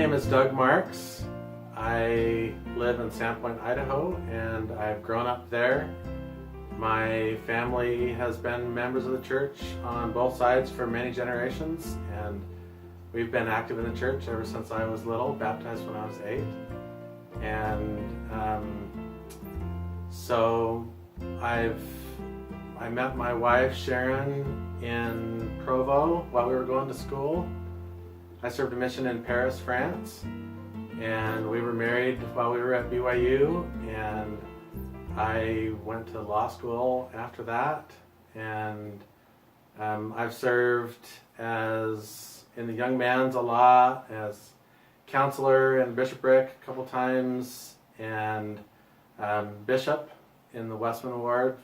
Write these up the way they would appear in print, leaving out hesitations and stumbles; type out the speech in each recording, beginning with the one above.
name is Doug Marks. I live in Sandpoint, Idaho, and I've grown up there. My family has been members of the church on both sides for many generations, and we've been active in the church ever since I was little, baptized when I was 8. And so I met my wife Sharon in Provo while we were going to school. I served a mission in Paris, France, and we were married while we were at BYU, and I went to law school after that, and I've served as in the young man's a lot, as counselor in bishopric a couple times, and bishop in the Westman Ward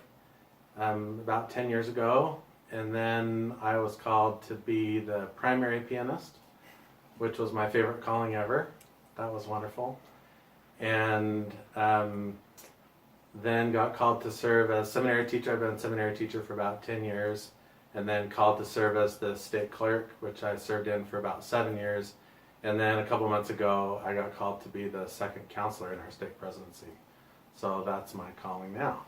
about 10 years ago. And then I was called to be the primary pianist, which was my favorite calling ever. That was wonderful. And then got called to serve as seminary teacher. I've been a seminary teacher for about 10 years. And then called to serve as the state clerk, which I served in for about 7 years. And then a couple months ago, I got called to be the second counselor in our stake presidency. So that's my calling now.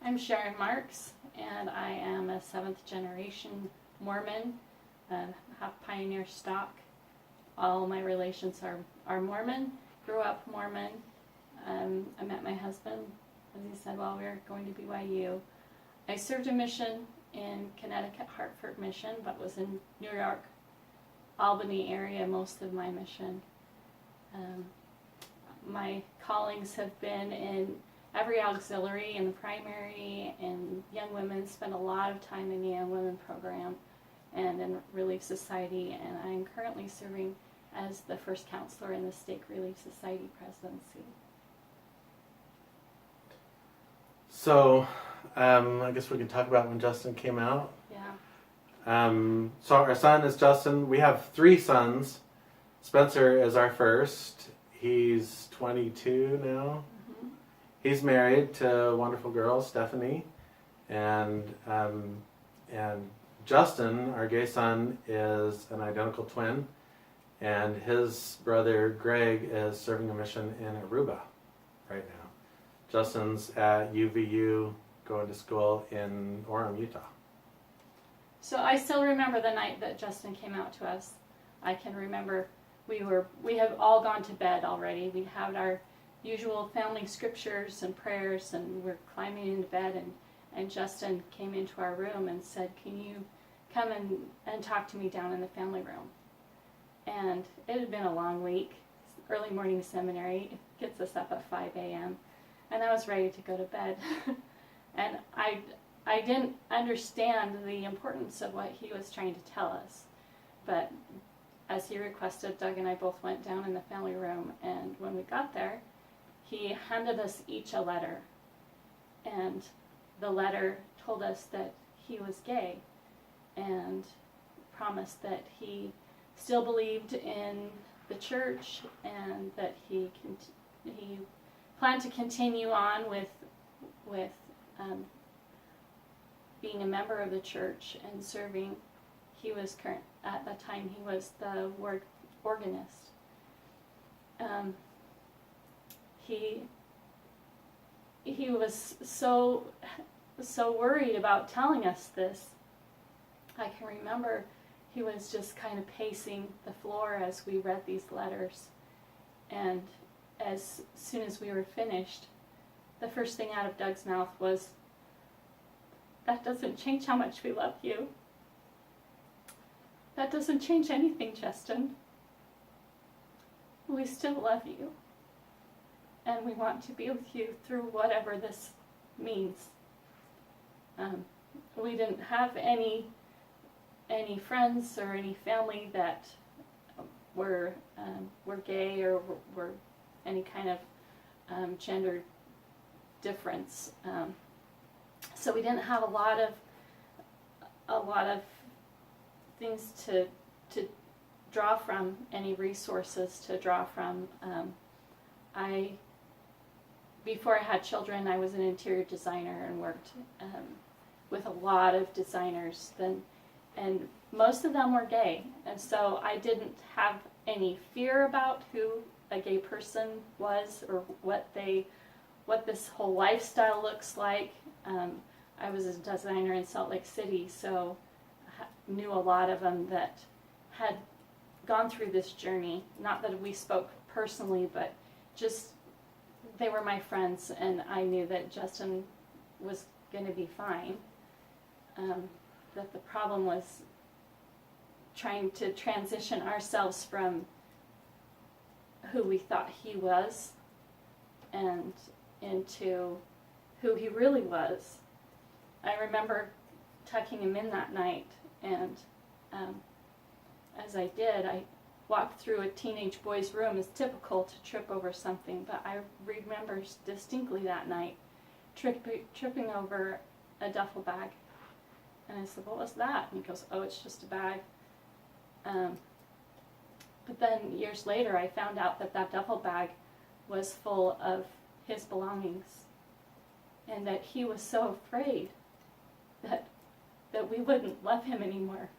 I'm Sharon Marks, and I am a 7th generation Mormon, half pioneer stock. All my relations are Mormon, grew up Mormon. I met my husband, as he said, while we were going to BYU. I served a mission in Connecticut, Hartford mission, but was in New York, Albany area most of my mission. My callings have been in every auxiliary, in the primary, and young women. Spend a lot of time in the young women program and in Relief Society, and I'm currently serving as the first counselor in the Stake Relief Society presidency. So I guess we can talk about when Justin came out. Yeah. So our son is Justin. We have 3 sons. Spencer is our first. He's 22 now. Mm-hmm. He's married to a wonderful girl, Stephanie. And Justin, our gay son, is an identical twin. And his brother, Greg, is serving a mission in Aruba right now. Justin's at UVU, going to school in Orem, Utah. So I still remember the night that Justin came out to us. I can remember we have all gone to bed already. We had our usual family scriptures and prayers, and we're climbing into bed, and Justin came into our room and said, "Can you come and talk to me down in the family room?" And it had been a long week. Early morning seminary gets us up at 5 a.m. and I was ready to go to bed. And I didn't understand the importance of what he was trying to tell us. But as he requested, Doug and I both went down in the family room, and when we got there, he handed us each a letter. And the letter told us that he was gay and promised that he still believed in the church and that he planned to continue on with being a member of the church and serving. He was at that time he was the ward organist. He was so worried about telling us this. I can remember he was just kind of pacing the floor as we read these letters, and as soon as we were finished, the first thing out of Doug's mouth was, "That doesn't change how much we love you. That doesn't change anything, Justin. We still love you, and we want to be with you through whatever this means." We didn't have any friends or any family that were gay or were any kind of gender difference. So we didn't have a lot of things to draw from, any resources to draw from. Before I had children, I was an interior designer and worked with a lot of designers, and most of them were gay, and so I didn't have any fear about who a gay person was or what this whole lifestyle looks like. I was a designer in Salt Lake City, so I knew a lot of them that had gone through this journey. Not that we spoke personally, but just they were my friends, and I knew that Justin was going to be fine. That the problem was trying to transition ourselves from who we thought he was and into who he really was. I remember tucking him in that night, and as I did, I walked through a teenage boy's room. It's typical to trip over something, but I remember distinctly that night tripping over a duffel bag. And I said, "What was that?" And he goes, "Oh, it's just a bag." But then years later, I found out that that duffel bag was full of his belongings, and that he was so afraid that we wouldn't love him anymore.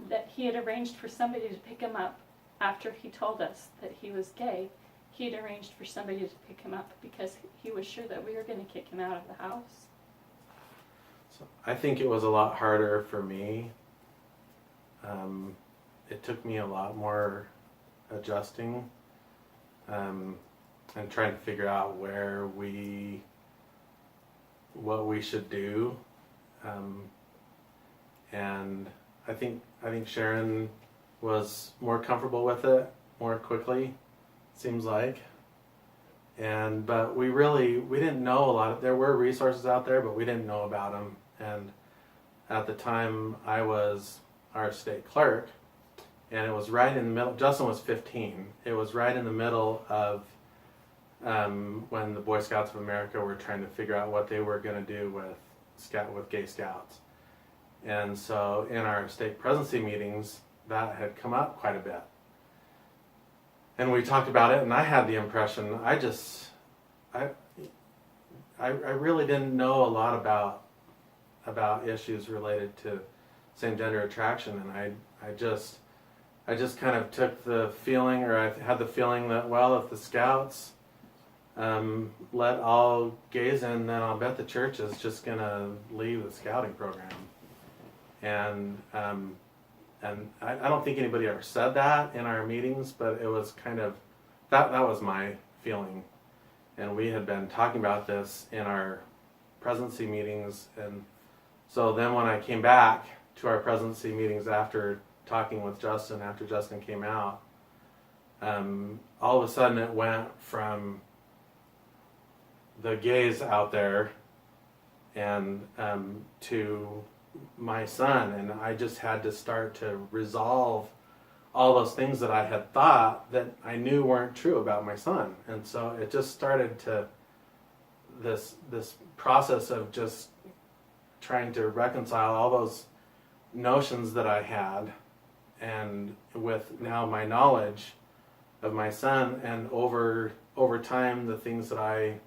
That he had arranged for somebody to pick him up after he told us that he was gay. He had arranged for somebody to pick him up because he was sure that we were going to kick him out of the house. So I think it was a lot harder for me. It took me a lot more adjusting and trying to figure out what we should do. And I think Sharon was more comfortable with it more quickly, seems like. But we didn't know a lot of, there were resources out there, but we didn't know about them. And at the time I was our state clerk, and it was right in the middle, Justin was 15, it was right in the middle of when the Boy Scouts of America were trying to figure out what they were going to do with Gay Scouts. And so in our state presidency meetings, that had come up quite a bit. And we talked about it, and I had the impression, I really didn't know a lot about issues related to same-gender attraction, and I just kind of took the feeling, or I had the feeling that, well, if the Scouts let all gays in, then I'll bet the church is just going to leave the scouting program. And I don't think anybody ever said that in our meetings, but it was kind of, that was my feeling. And we had been talking about this in our presidency meetings, and so then when I came back to our presidency meetings after talking with Justin, after Justin came out, all of a sudden it went from the gays out there and to my son, and I just had to start to resolve all those things that I had thought that I knew weren't true about my son. And so it just started to this process of just trying to reconcile all those notions that I had, and with now my knowledge of my son, and over time the things that I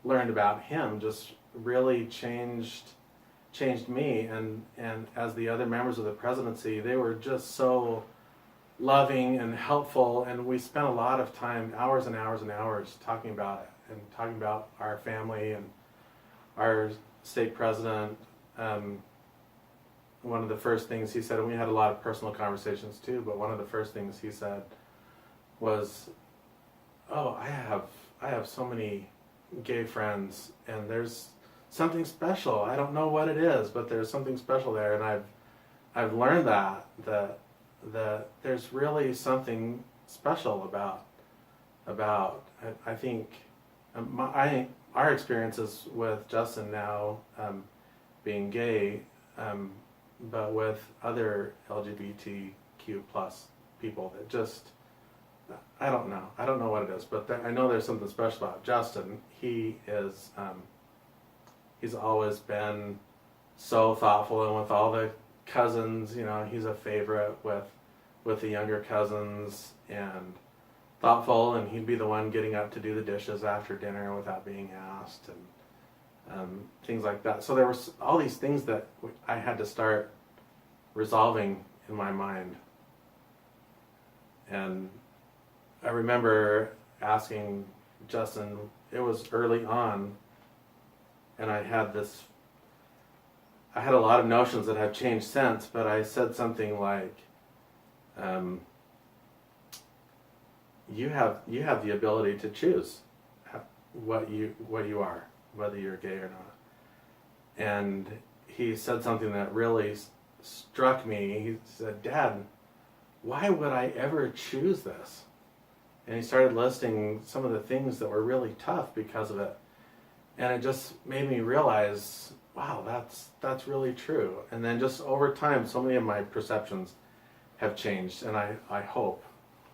learned about him just really changed me. And as the other members of the presidency, they were just so loving and helpful, and we spent a lot of time, hours and hours and hours, talking about it, and talking about our family and our state president. One of the first things he said, and we had a lot of personal conversations too, but one of the first things he said was, "Oh, I have so many gay friends, and there's something special. I don't know what it is, but there's something special there." And I've learned that there's really something special about I think our experiences with Justin now, being gay, but with other LGBTQ plus people, that just, I don't know what it is, but I know there's something special about Justin. He is, he's always been so thoughtful, and with all the cousins, he's a favorite with the younger cousins, and thoughtful, and he'd be the one getting up to do the dishes after dinner without being asked, and things like that. So there were all these things that I had to start resolving in my mind. And I remember asking Justin, it was early on, and I had a lot of notions that have changed since, but I said something like, you have the ability to choose what you are, whether you're gay or not. And he said something that really struck me. He said, Dad, why would I ever choose this? And he started listing some of the things that were really tough because of it. And it just made me realize, wow, that's really true. And then just over time, so many of my perceptions have changed, and I hope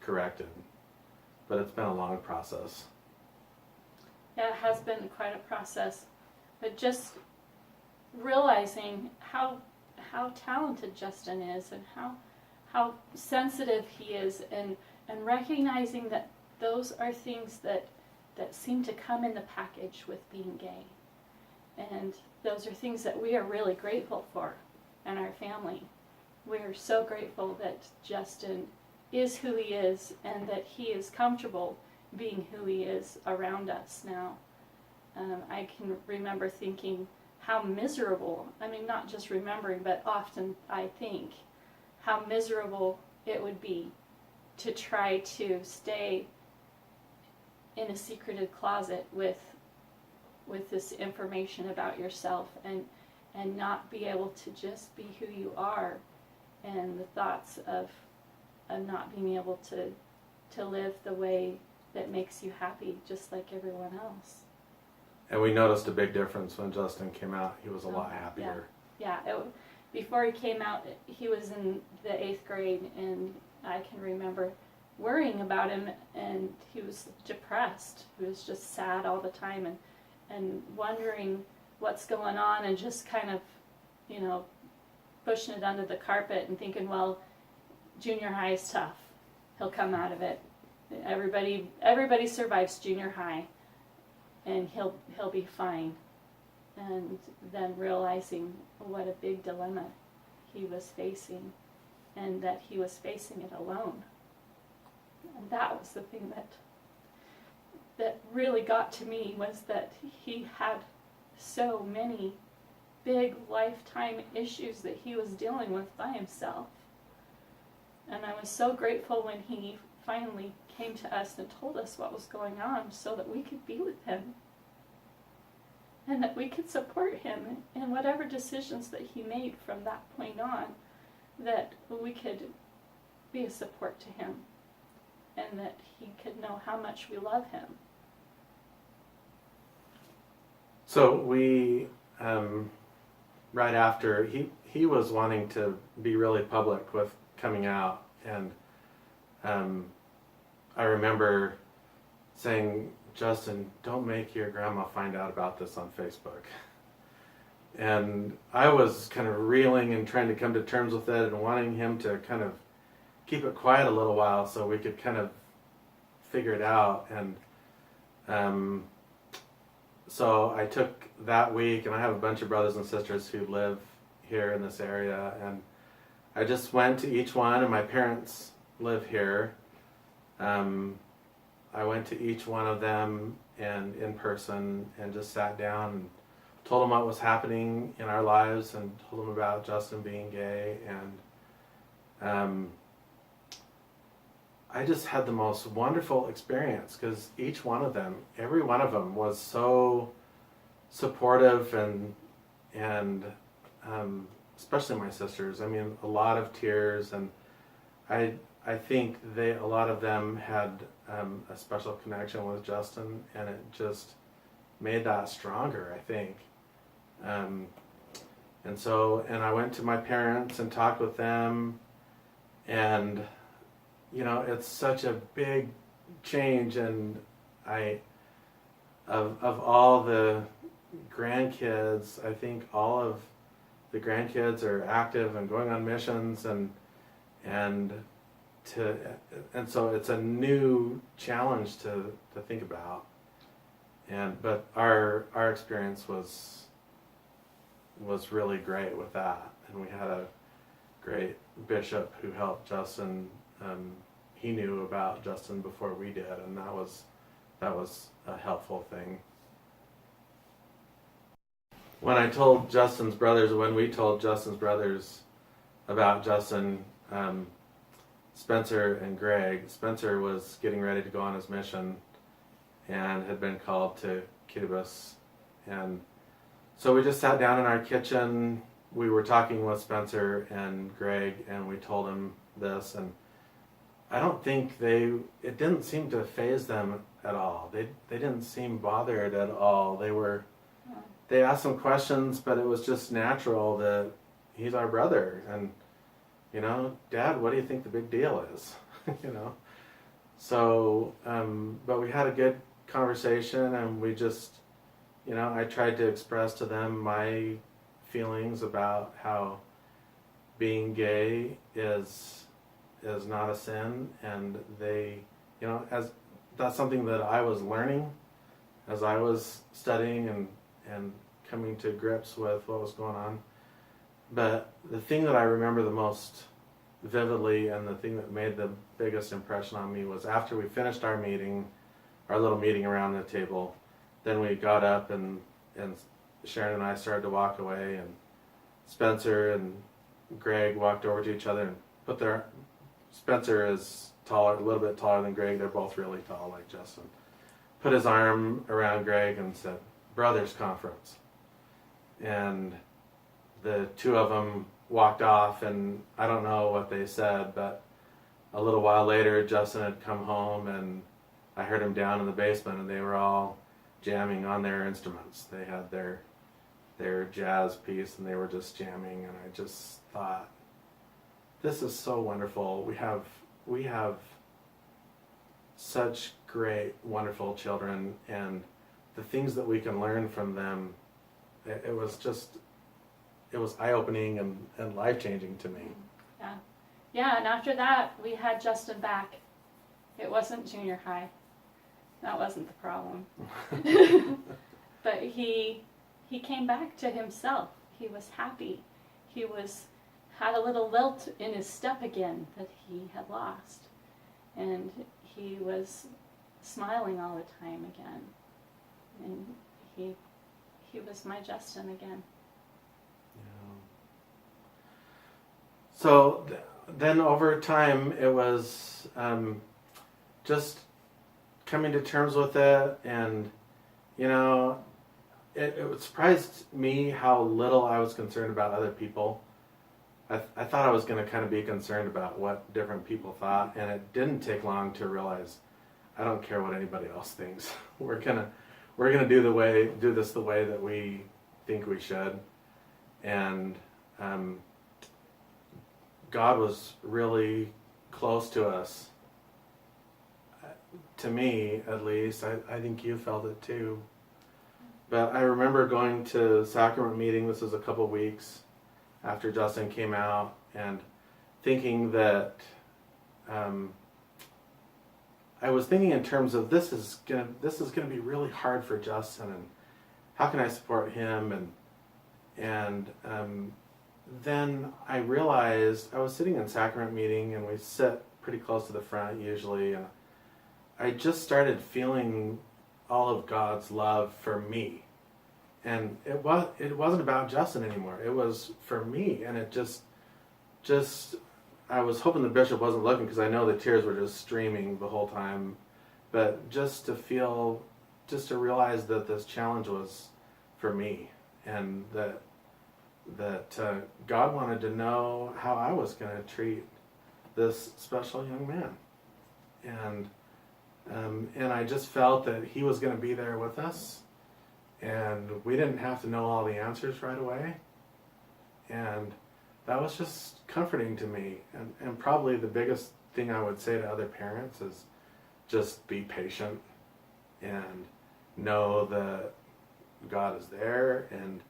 corrected. But it's been a long process. Yeah, it has been quite a process. But just realizing how talented Justin is, and how sensitive he is, and recognizing that those are things that seem to come in the package with being gay. And those are things that we are really grateful for in our family. We are so grateful that Justin is who he is, and that he is comfortable being who he is around us now. I can remember thinking how miserable, I mean, not just remembering, but often I think how miserable it would be to try to stay in a secreted closet with this information about yourself, and not be able to just be who you are, and the thoughts of not being able to live the way that makes you happy just like everyone else. And we noticed a big difference when Justin came out. He was a lot happier. Yeah. Before he came out, he was in the 8th grade, and I can remember worrying about him, and he was depressed. He was just sad all the time, and wondering what's going on, and just kind of, pushing it under the carpet and thinking, well, junior high is tough. He'll come out of it. Everybody survives junior high, and he'll be fine. And then realizing what a big dilemma he was facing, and that he was facing it alone. And that was the thing that really got to me, was that he had so many big lifetime issues that he was dealing with by himself. And I was so grateful when he finally came to us and told us what was going on, so that we could be with him, and that we could support him in whatever decisions that he made from that point on, that we could be a support to him, and that he could know how much we love him. So we, right after, he was wanting to be really public with coming out, and I remember saying, Justin, don't make your grandma find out about this on Facebook. And I was kind of reeling and trying to come to terms with it, and wanting him to kind of keep it quiet a little while so we could kind of figure it out. And so I took that week, and I have a bunch of brothers and sisters who live here in this area, and I just went to each one, and my parents live here. I went to each one of them and in person, and just sat down and told them what was happening in our lives, and told them about Justin being gay. And I just had the most wonderful experience, because each one of them, every one of them, was so supportive, and especially my sisters. I mean, a lot of tears, and I think a lot of them had a special connection with Justin, and it just made that stronger, I think. And I went to my parents and talked with them, and it's such a big change, and of all the grandkids, I think all of the grandkids are active and going on missions, and so it's a new challenge to think about. But our experience was really great with that, and we had a great bishop who helped Justin he knew about Justin before we did, and that was a helpful thing. When we told Justin's brothers about Justin, Spencer and Greg, Spencer was getting ready to go on his mission and had been called to Kiribati. And so we just sat down in our kitchen. We were talking with Spencer and Greg, and we told them this, and I don't think it didn't seem to faze them at all. They didn't seem bothered at all. They asked some questions, but it was just natural that he's our brother, and Dad, what do you think the big deal is? So, but we had a good conversation, and we just, I tried to express to them my feelings about how being gay is not a sin, and they, as that's something that I was learning as I was studying and coming to grips with what was going on. But the thing that I remember the most vividly, and the thing that made the biggest impression on me, was after we finished our little meeting around the table, then we got up and Sharon and I started to walk away, and Spencer and Greg walked over to each other and put Spencer is taller, a little bit taller than Greg. They're both really tall, like Justin. Put his arm around Greg and said, "Brothers Conference." And the two of them walked off, and I don't know what they said, but a little while later, Justin had come home, and I heard him down in the basement, and they were all jamming on their instruments. They had their jazz piece, and they were just jamming, and I just thought, this is so wonderful. We have such great, wonderful children, and the things that we can learn from them, it was eye-opening and life-changing to me. Yeah, and after that, we had Justin back. It wasn't junior high. That wasn't the problem. But he came back to himself. He was happy. He had a little lilt in his step again that he had lost. And he was smiling all the time again. And he was my Justin again. Yeah. So then over time, it was just coming to terms with it, and it surprised me how little I was concerned about other people. I thought I was going to kind of be concerned about what different people thought, and it didn't take long to realize I don't care what anybody else thinks. We're gonna do this the way that we think we should, and God was really close to us. To me, at least, I think you felt it too. But I remember going to sacrament meeting. This was a couple weeks after Justin came out, and thinking that I was thinking in terms of this is gonna be really hard for Justin, and how can I support him? And then I realized I was sitting in sacrament meeting, and we sit pretty close to the front usually, and I just started feeling all of God's love for me. And it wasn't about Justin anymore. It was for me, and it just I was hoping the bishop wasn't looking, because I know the tears were just streaming the whole time. But just to realize that this challenge was for me, and that God wanted to know how I was going to treat this special young man, and I just felt that he was going to be there with us. And we didn't have to know all the answers right away. And that was just comforting to me. And probably the biggest thing I would say to other parents is just be patient and know that God is there, and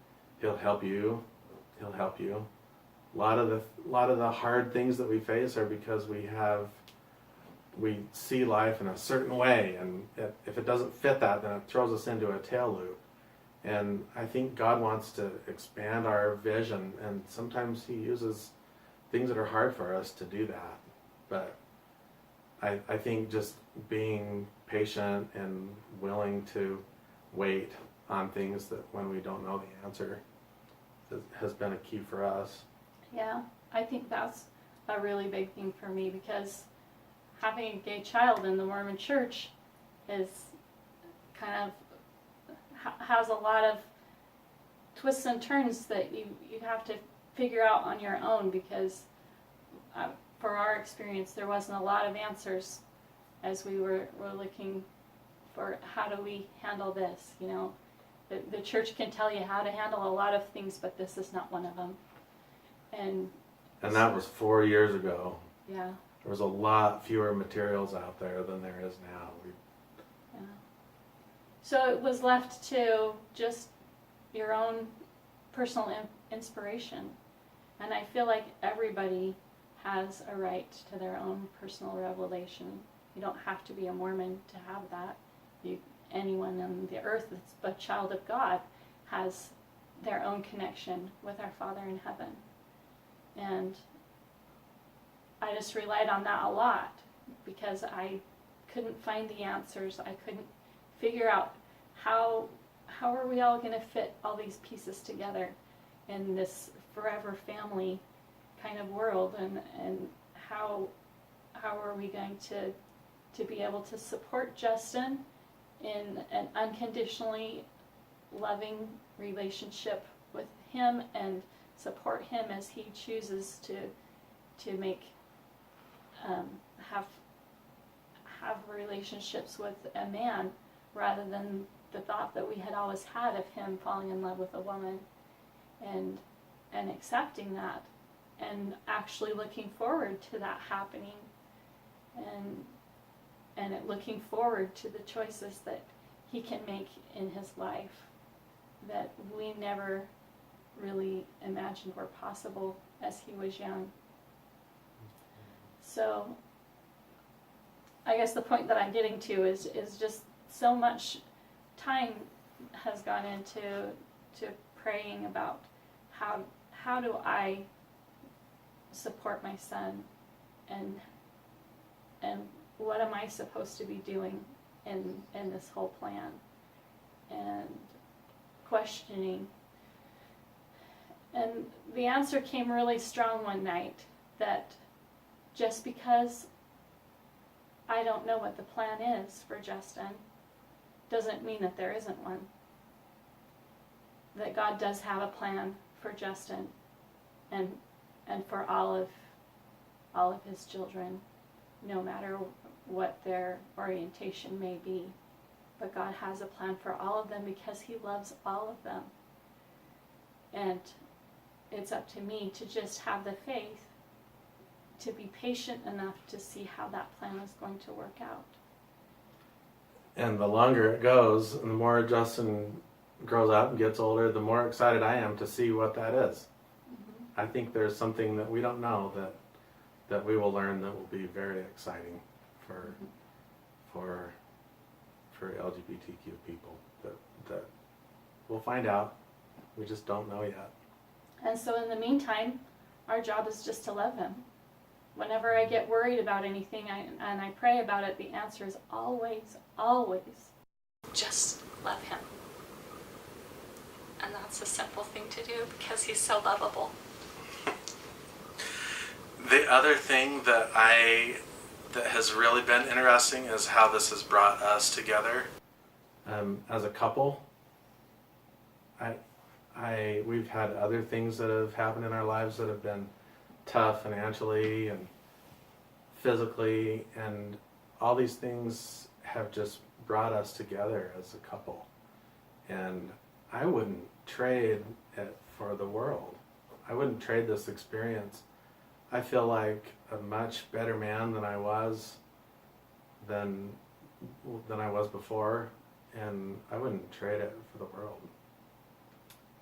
He'll help you. He'll help you. A lot of the hard things that we face are because we see life in a certain way, and if it doesn't fit that, then it throws us into a tail loop. And I think God wants to expand our vision, and sometimes He uses things that are hard for us to do that. But I think just being patient and willing to wait on things that when we don't know the answer has been a key for us. Yeah, I think that's a really big thing for me, because having a gay child in the Mormon church is kind of has a lot of twists and turns that you have to figure out on your own, because for our experience there wasn't a lot of answers as we were looking for how do we handle this. You know, the church can tell you how to handle a lot of things, but this is not one of them. And that was 4 years ago. Yeah. There was a lot fewer materials out there than there is now. Yeah. So it was left to just your own personal inspiration. And I feel like everybody has a right to their own personal revelation. You don't have to be a Mormon to have that. Anyone on the earth that's a child of God has their own connection with our Father in heaven. And I just relied on that a lot, because I couldn't find the answers. I couldn't figure out how are we all going to fit all these pieces together in this forever family kind of world, and how are we going to be able to support Justin in an unconditionally loving relationship with him, and support him as he chooses to make have relationships with a man, rather than the thought that we had always had of him falling in love with a woman, and accepting that, and actually looking forward to that happening, and looking forward to the choices that he can make in his life that we never really imagined were possible as he was young. So I guess the point that I'm getting to is just so much time has gone into praying about how do I support my son, and what am I supposed to be doing in this whole plan, and questioning. And the answer came really strong one night, that just because I don't know what the plan is for Justin doesn't mean that there isn't one. That God does have a plan for Justin and for all of his children, no matter what their orientation may be. But God has a plan for all of them, because he loves all of them. And it's up to me to just have the faith to be patient enough to see how that plan is going to work out. And the longer it goes, and the more Justin grows up and gets older, the more excited I am to see what that is. Mm-hmm. I think there's something that we don't know that we will learn that will be very exciting for LGBTQ people. That we'll find out. We just don't know yet. And so in the meantime, our job is just to love him. Whenever I get worried about anything and I pray about it, the answer is always, always, just love him. And that's a simple thing to do, because he's so lovable. The other thing that has really been interesting is how this has brought us together as a couple. We've had other things that have happened in our lives that have been tough financially and physically, and all these things have just brought us together as a couple. And I wouldn't trade it for the world. I wouldn't trade this experience. I feel like a much better man than I was before, and I wouldn't trade it for the world.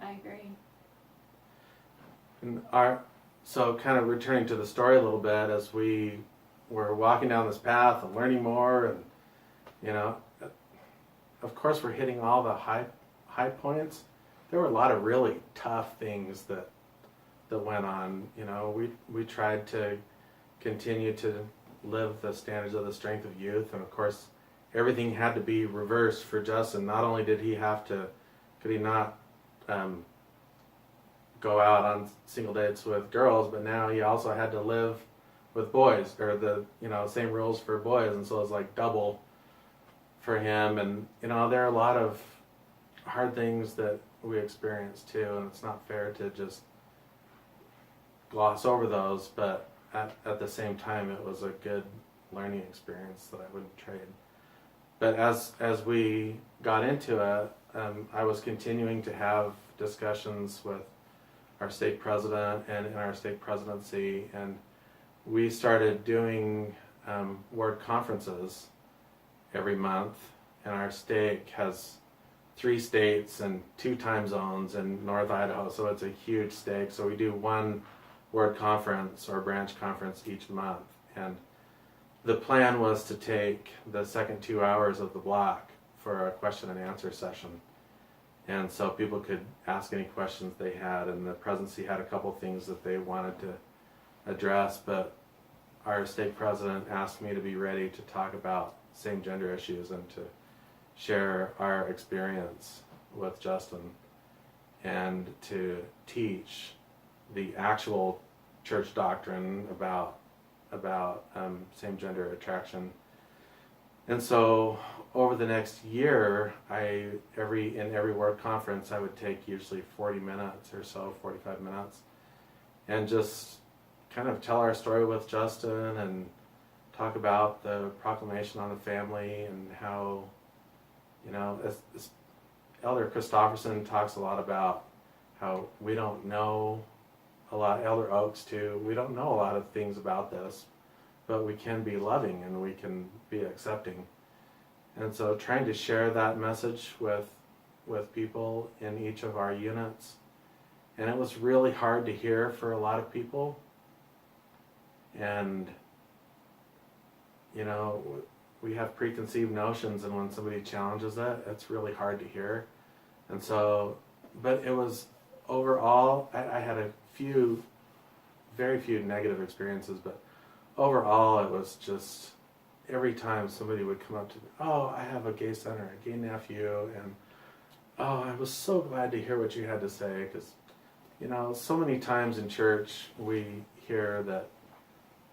I agree. And so kind of returning to the story a little bit, as we were walking down this path and learning more, and of course we're hitting all the high points. There were a lot of really tough things that went on. We tried to continue to live the standards of the strength of youth. And of course, everything had to be reversed for Justin. Not only did he have to, could he not go out on single dates with girls, but now he also had to live with boys, or the same rules for boys, and so it was like double for him. And there are a lot of hard things that we experience too, and it's not fair to just gloss over those, but at the same time it was a good learning experience that I wouldn't trade. But as we got into it, I was continuing to have discussions with our stake president and in our stake presidency, and we started doing word conferences every month. And our stake has 3 states and 2 time zones in North Idaho, so it's a huge stake. So we do one word conference or branch conference each month, and the plan was to take the second 2 hours of the block for a question and answer session, and so people could ask any questions they had, and the presidency had a couple things that they wanted to address, but our stake president asked me to be ready to talk about same gender issues and to share our experience with Justin and to teach the actual church doctrine about same gender attraction. And so over the next year, in every word conference I would take usually 40 minutes or so, 45 minutes, and just kind of tell our story with Justin and talk about the proclamation on the family and how, as Elder Christofferson talks a lot about how we don't know a lot, Elder Oaks too, we don't know a lot of things about this, but we can be loving and we can be accepting. And so trying to share that message with people in each of our units. And it was really hard to hear for a lot of people. And we have preconceived notions, and when somebody challenges it, it's really hard to hear. And so, but it was overall, I had very few negative experiences, but overall it was just every time somebody would come up to me, oh, I have a gay son or a gay nephew, and oh, I was so glad to hear what you had to say, because so many times in church we hear that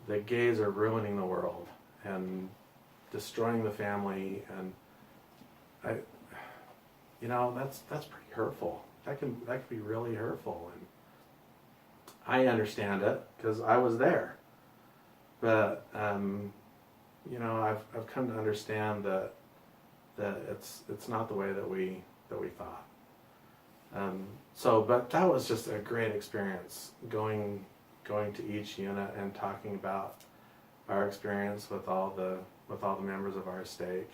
the gays are ruining the world and destroying the family, and that's pretty hurtful. That can be really hurtful, and I understand it because I was there. But I've come to understand that it's not the way that we thought. But that was just a great experience going to each unit and talking about our experience with all the members of our stake.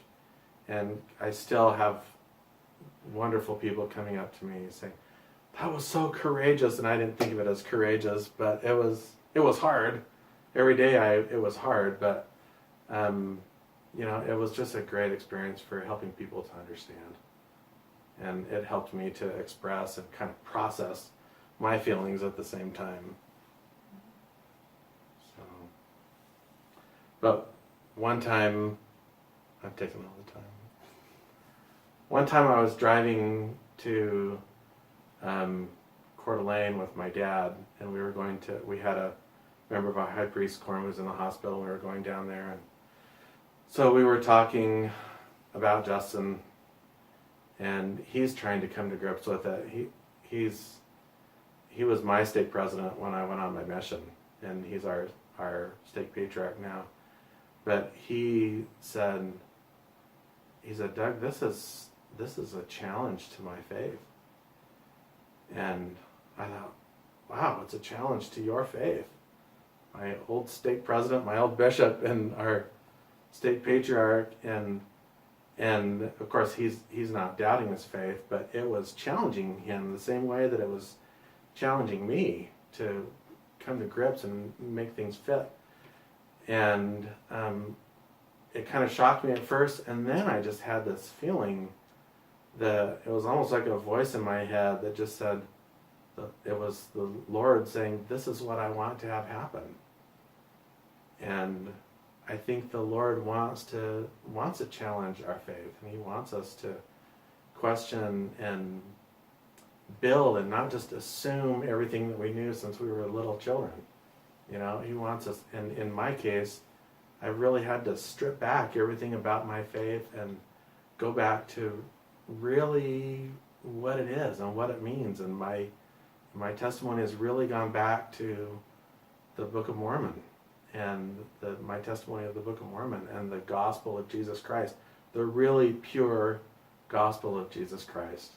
And I still have wonderful people coming up to me saying, that was so courageous, and I didn't think of it as courageous, but it was hard. Every day it was hard, but it was just a great experience for helping people to understand. And it helped me to express and kind of process my feelings at the same time. So, but one time, I've taken all the time. One time I was driving to Coeur d'Alene with my dad, and we had a member of our high priest quorum who was in the hospital, and we were going down there, and so we were talking about Justin, and he's trying to come to grips with it. He was my stake president when I went on my mission, and he's our stake patriarch now. But he said, Doug, this is a challenge to my faith. And I thought, wow, it's a challenge to your faith. My old stake president, my old bishop, and our stake patriarch, and of course he's not doubting his faith, but it was challenging him the same way that it was challenging me to come to grips and make things fit. And it kind of shocked me at first, and then I just had this feeling that it was almost like a voice in my head that just said, it was the Lord saying, this is what I want to have happen. And I think the Lord wants to challenge our faith, and He wants us to question and build, and not just assume everything that we knew since we were little children. You know, He wants us, and in my case, I really had to strip back everything about my faith and go back to really what it is and what it means. And my testimony has really gone back to the Book of Mormon, and my testimony of the Book of Mormon and the gospel of Jesus Christ, the really pure gospel of Jesus Christ,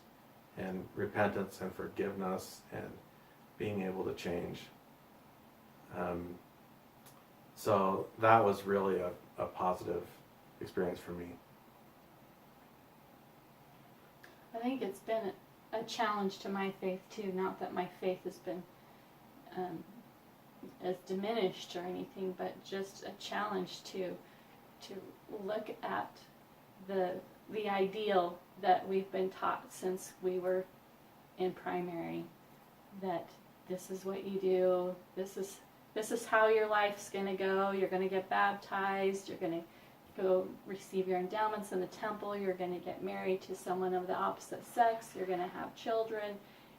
and repentance and forgiveness and being able to change. So that was really a positive experience for me. I think it's been a challenge to my faith too. Not that my faith has been as diminished or anything, but just a challenge to look at the ideal that we've been taught since we were in primary, that this is what you do, this is how your life's going to go. You're going to get baptized, you're going to go receive your endowments in the temple, you're going to get married to someone of the opposite sex, you're going to have children,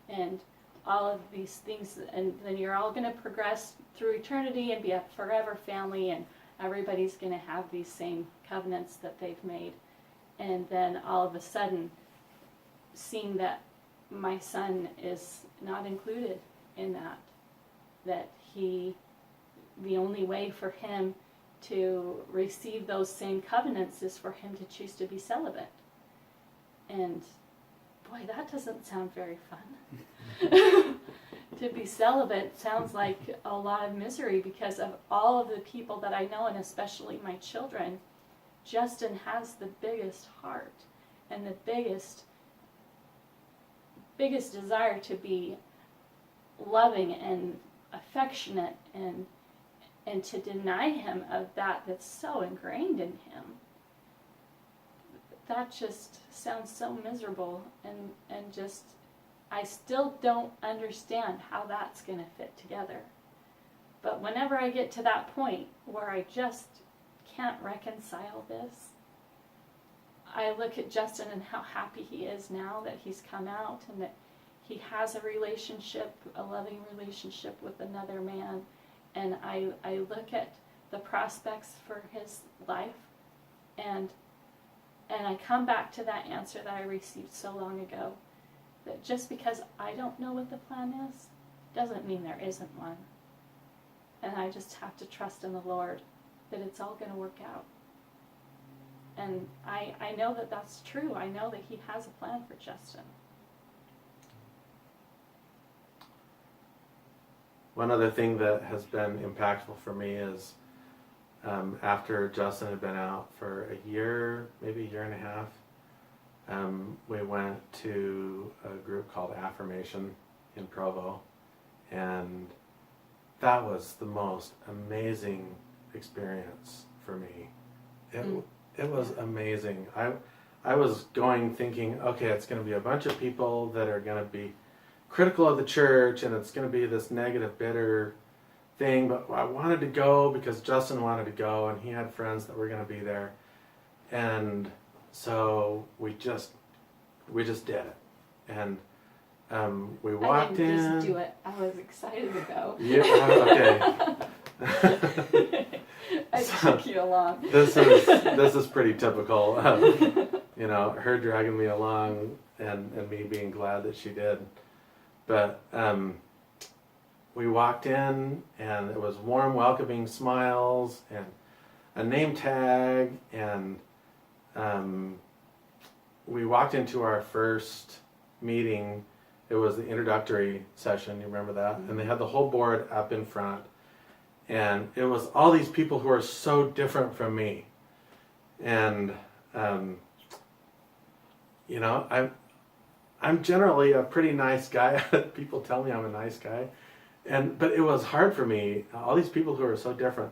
and all of these things, and then you're all going to progress through eternity and be a forever family, and everybody's going to have these same covenants that they've made. And then all of a sudden, seeing that my son is not included in that the only way for him to receive those same covenants is for him to choose to be celibate. And boy, that doesn't sound very fun. To be celibate sounds like a lot of misery, because of all of the people that I know, and especially my children. Justin has the biggest heart and the biggest desire to be loving and affectionate, and to deny him of that's so ingrained in him. That just sounds so miserable, and just I still don't understand how that's going to fit together. But whenever I get to that point where I just can't reconcile this, I look at Justin and how happy he is now that he's come out and that he has a relationship, a loving relationship with another man, and I look at the prospects for his life, and I come back to that answer that I received so long ago, that just because I don't know what the plan is doesn't mean there isn't one. And I just have to trust in the Lord that it's all going to work out. And I know that that's true. I know that He has a plan for Justin. One other thing that has been impactful for me is after Justin had been out for a year, maybe a year and a half, we went to a group called Affirmation in Provo, and that was the most amazing experience for me. It was amazing. I was going thinking, okay, it's going to be a bunch of people that are going to be critical of the church, and it's going to be this negative, bitter thing, but I wanted to go because Justin wanted to go, and he had friends that were going to be there, and so we just did it, and we walked in. I didn't just do it. I was excited to go. Yeah. Okay. I took you along. This is pretty typical. Her dragging me along and me being glad that she did. But we walked in, and it was warm, welcoming smiles and a name tag, and we walked into our first meeting. It was the introductory session, you remember that? Mm-hmm. And they had the whole board up in front, and it was all these people who are so different from me. And I'm generally a pretty nice guy. People tell me I'm a nice guy, but it was hard for me. All these people who are so different,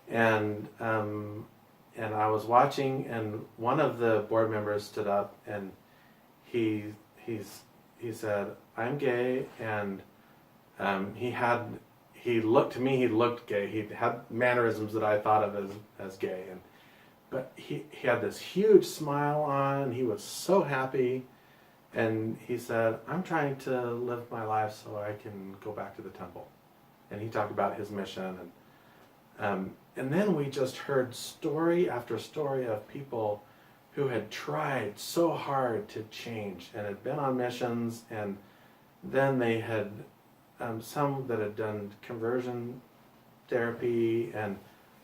and I was watching, and one of the board members stood up, and he said, "I'm gay," and he he looked, to me, he looked gay. He had mannerisms that I thought of as gay. But he had this huge smile on. He was so happy. And he said, I'm trying to live my life so I can go back to the temple. And he talked about his mission. And then we just heard story after story of people who had tried so hard to change and had been on missions, and then they had some that had done conversion therapy, and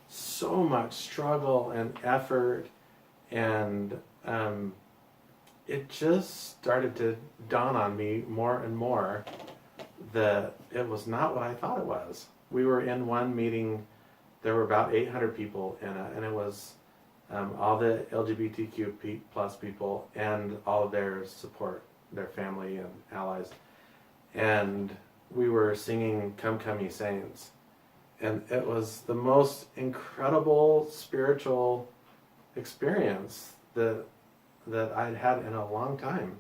so much struggle and effort, and it just started to dawn on me more and more that it was not what I thought it was. We were in one meeting, there were about 800 people in it, and it was all the LGBTQ plus people and all of their support, their family and allies. And we were singing Come Come Ye Saints. And it was the most incredible spiritual experience that I'd had in a long time.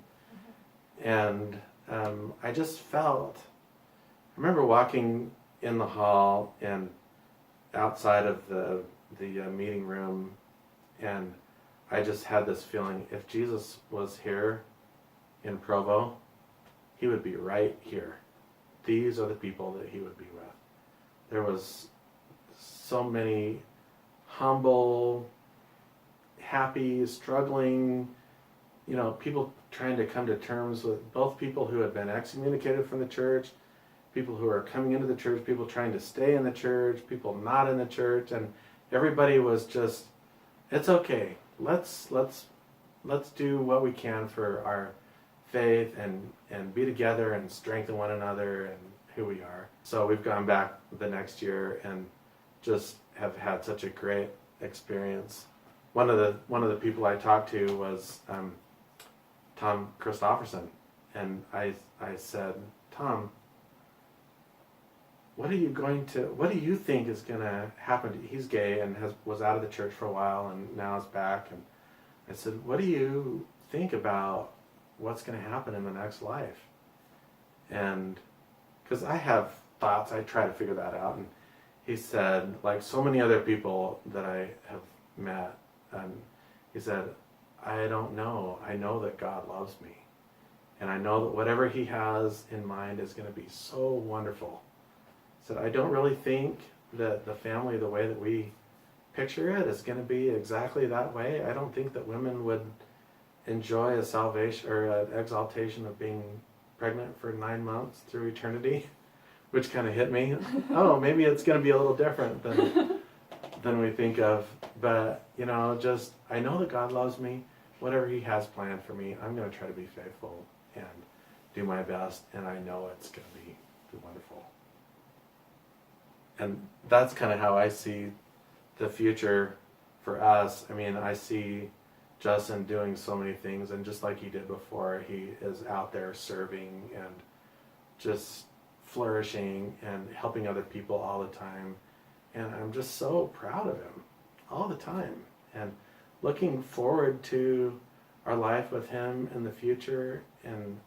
And I just felt, I remember walking in the hall and outside of the meeting room, and I just had this feeling, if Jesus was here in Provo, he would be right here. These are the people that he would be with. There was so many humble, happy, struggling, people trying to come to terms with both people who had been excommunicated from the church, people who are coming into the church, people trying to stay in the church, people not in the church, and everybody was just, it's okay. Let's do what we can for our faith and be together and strengthen one another and who we are. So we've gone back the next year and just have had such a great experience. One of the people I talked to was Tom Christofferson, and I said, Tom, what do you think is going to happen? He's gay and was out of the church for a while and now is back. And I said, what do you think about what's going to happen in the next life? And because I have thoughts, I try to figure that out. And he said, like so many other people that I have met, he said, I don't know. I know that God loves me. And I know that whatever he has in mind is going to be so wonderful. He said, I don't really think that the family, the way that we picture it, is going to be exactly that way. I don't think that women would enjoy a salvation or an exaltation of being pregnant for 9 months through eternity, which kind of hit me. Oh, maybe it's going to be a little different than we think of. But, just, I know that God loves me. Whatever he has planned for me, I'm going to try to be faithful and do my best, and I know it's going to be wonderful. And that's kind of how I see the future for us. I mean, I see Justin doing so many things, and just like he did before, he is out there serving and just flourishing and helping other people all the time. And I'm just so proud of him all the time, and looking forward to our life with him in the future. And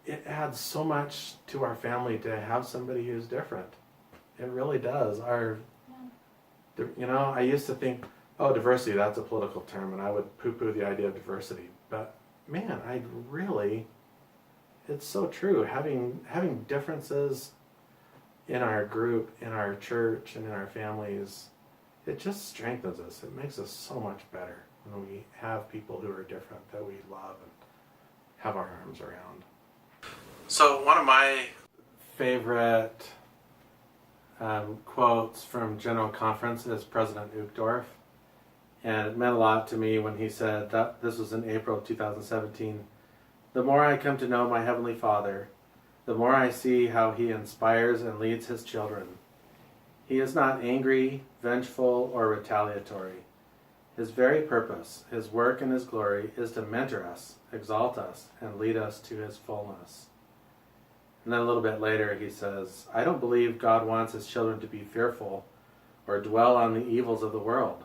it adds so much to our family to have somebody who's different. It really does. I used to think, oh, diversity, that's a political term, and I would poo-poo the idea of diversity. But man, it's so true. Having differences in our group, in our church, and in our families, it just strengthens us. It makes us so much better when we have people who are different that we love and have our arms around. So one of my favorite quotes from General Conference is President Uchtdorf. And it meant a lot to me when he said that, this was in April of 2017, the more I come to know my Heavenly Father, the more I see how he inspires and leads his children. He is not angry, vengeful, or retaliatory. His very purpose, his work and his glory, is to mentor us, exalt us, and lead us to his fullness. And then a little bit later he says, I don't believe God wants his children to be fearful or dwell on the evils of the world.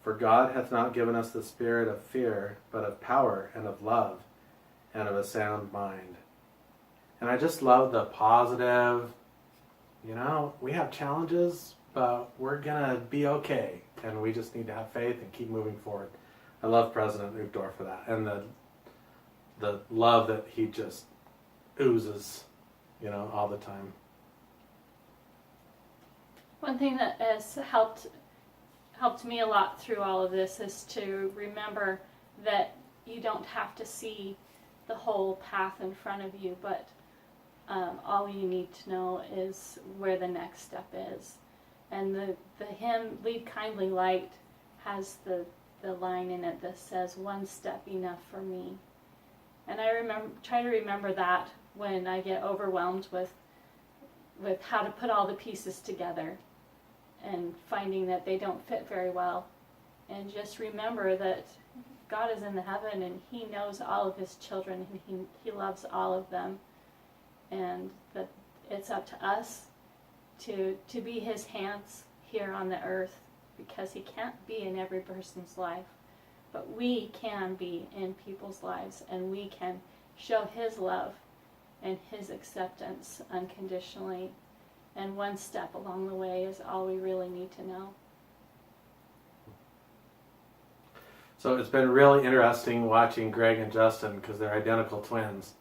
For God hath not given us the spirit of fear, but of power and of love and of a sound mind. And I just love the positive, we have challenges, but we're going to be okay. And we just need to have faith and keep moving forward. I love President Uchtdorf for that. And the love that he just oozes, all the time. One thing that has helped me a lot through all of this is to remember that you don't have to see the whole path in front of you, but all you need to know is where the next step is. And the hymn, Lead Kindly Light, has the line in it that says, "One step enough for me." And I try to remember that when I get overwhelmed with how to put all the pieces together and finding that they don't fit very well. And just remember that God is in the heaven and He knows all of His children and He loves all of them. And that it's up to us to be His hands here on the earth, because He can't be in every person's life. But we can be in people's lives, and we can show His love and His acceptance unconditionally. And one step along the way is all we really need to know. So it's been really interesting watching Greg and Justin, because they're identical twins.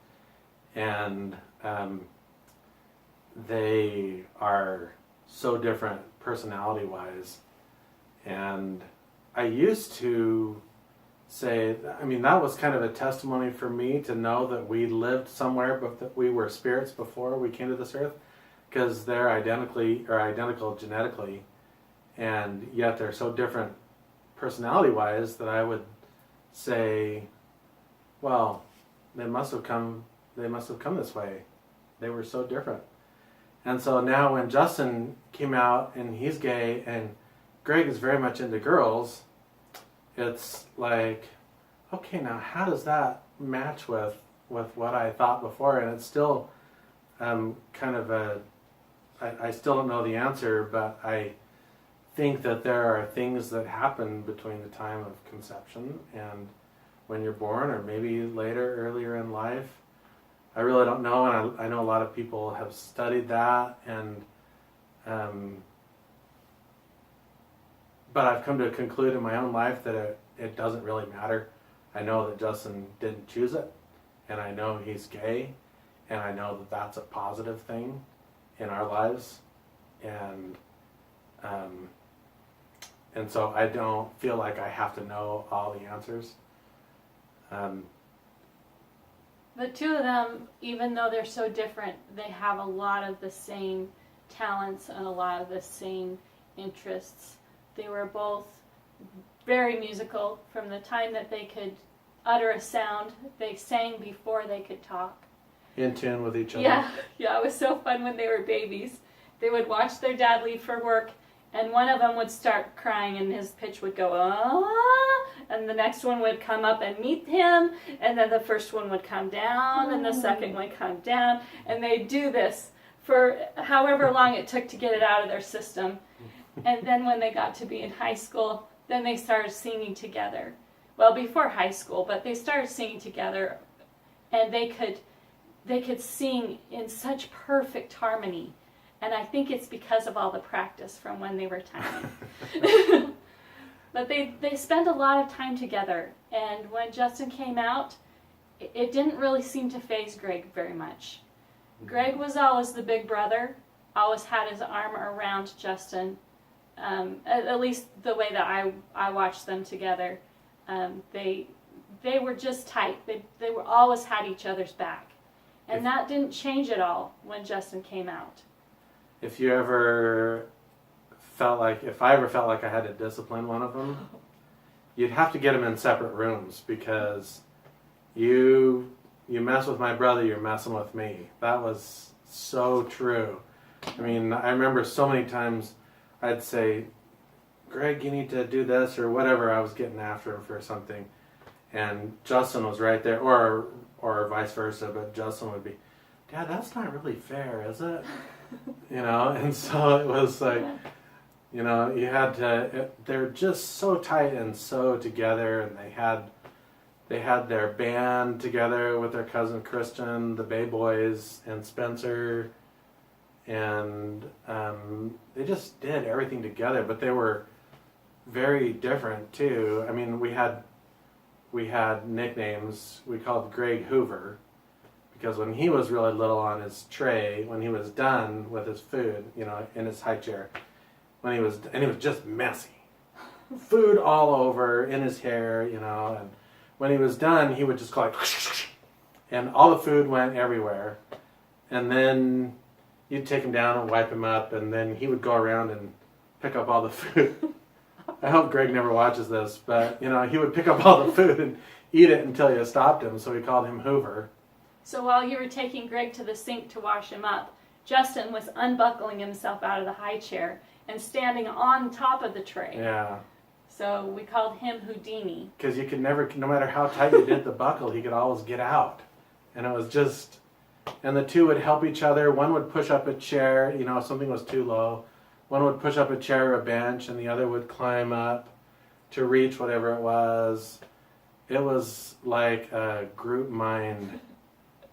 And they are so different personality-wise. And I used to say, that was kind of a testimony for me to know that we lived somewhere, but that we were spirits before we came to this earth, because they're identical genetically, and yet they're so different personality-wise that I would say, well, they must have come this way. They were so different. And so now when Justin came out and he's gay and Greg is very much into girls, it's like, okay, now how does that match with what I thought before? And it's still kind of I still don't know the answer, but I think that there are things that happen between the time of conception and when you're born, or maybe earlier in life. I really don't know, and I know a lot of people have studied that, and but I've come to conclude in my own life that it doesn't really matter. I know that Justin didn't choose it, and I know he's gay, and I know that that's a positive thing in our lives, and so I don't feel like I have to know all the answers. The two of them, even though they're so different, they have a lot of the same talents and a lot of the same interests. They were both very musical from the time that they could utter a sound. They sang before they could talk. In tune with each other. Yeah, it was so fun when they were babies. They would watch their dad leave for work, and one of them would start crying and his pitch would go, ah, and the next one would come up and meet him, and then the first one would come down, and the second one would come down, and they'd do this for however long it took to get it out of their system. And then when they got to be in high school, then they started singing together. Well, before high school, but they started singing together, and they could sing in such perfect harmony. And I think it's because of all the practice from when they were tiny. But they spend a lot of time together. And when Justin came out, it didn't really seem to faze Greg very much. Greg was always the big brother, always had his arm around Justin, at least the way that I watched them together. They were just tight. They were always had each other's back. And that didn't change at all when Justin came out. If I ever felt like I had to discipline one of them, you'd have to get them in separate rooms, because you mess with my brother, you're messing with me. That was so true. I remember so many times I'd say, Greg, you need to do this, or whatever. I was getting after him for something, and Justin was right there, or vice versa, but Justin would be, Dad, that's not really fair, is it? And so it was like, you had to, they're just so tight and so together, and they had their band together with their cousin Christian, the Bay Boys, and Spencer, and they just did everything together. But they were very different too. I mean, we had nicknames. We called Greg Hoover because when he was really little on his tray, when he was done with his food, in his high chair, and he was just messy, food all over in his hair, and when he was done, he would just go like, and all the food went everywhere, and then you'd take him down and wipe him up, and then he would go around and pick up all the food. I hope Greg never watches this, but he would pick up all the food and eat it until you stopped him, so we called him Hoover. So while you were taking Greg to the sink to wash him up, Justin was unbuckling himself out of the high chair and standing on top of the tray. Yeah. So we called him Houdini. Because you could never, no matter how tight you did the buckle, he could always get out. And it was just, and the two would help each other. One would push up a chair, if something was too low. One would push up a chair or a bench, and the other would climb up to reach whatever it was. It was like a group mind.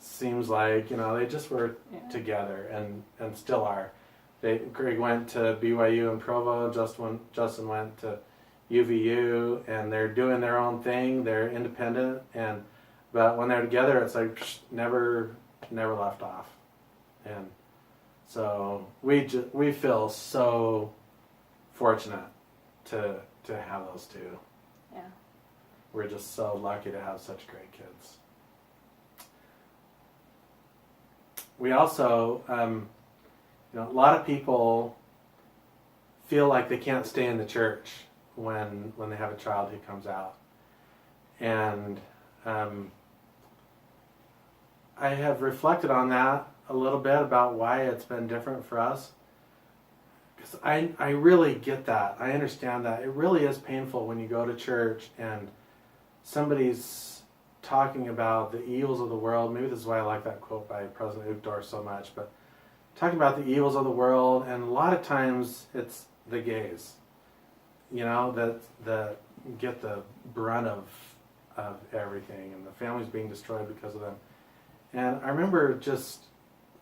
Seems like, they just were together and still are. Greg went to BYU in Provo, Justin went to UVU, and they're doing their own thing. They're independent, but when they're together, it's like never left off. And so we feel so fortunate to have those two. Yeah. We're just so lucky to have such great kids. We also, a lot of people feel like they can't stay in the church when they have a child who comes out. And I have reflected on that a little bit about why it's been different for us. Because I really get that. I understand that. It really is painful when you go to church and somebody's talking about the evils of the world. Maybe this is why I like that quote by President Uchtdorf so much, but talking about the evils of the world, and a lot of times it's the gays, that get the brunt of everything, and the family's being destroyed because of them. And I remember just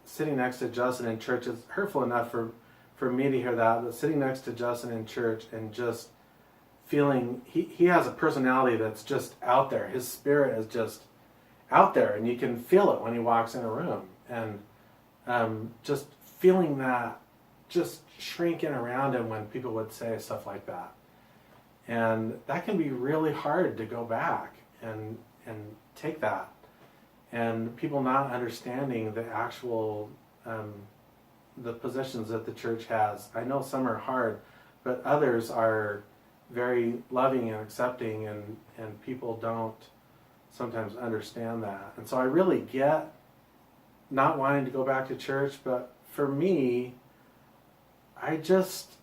sitting next to Justin in church. It's hurtful enough for me to hear that, but sitting next to Justin in church and just feeling, he has a personality that's just out there. His spirit is just out there, and you can feel it when he walks in a room. And just feeling that just shrinking around him when people would say stuff like that. And that can be really hard to go back and take that. And people not understanding the actual, the positions that the church has. I know some are hard, but others are very loving and accepting, and people don't sometimes understand that. And so I really get not wanting to go back to church, but for me, I just,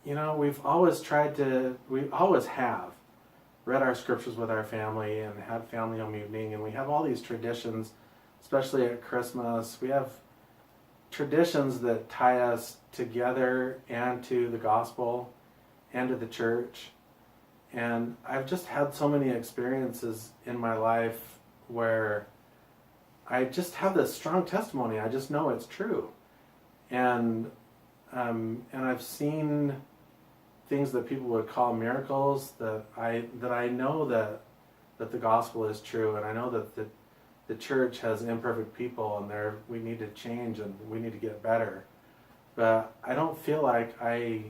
we've always have read our scriptures with our family and had family home evening, and we have all these traditions, especially at Christmas. We have traditions that tie us together and to the gospel and to the church. And I've just had so many experiences in my life where I just have this strong testimony. I just know it's true. And I've seen things that people would call miracles, that I know that the gospel is true, and I know that the church has imperfect people, and we need to change and we need to get better. But I don't feel like I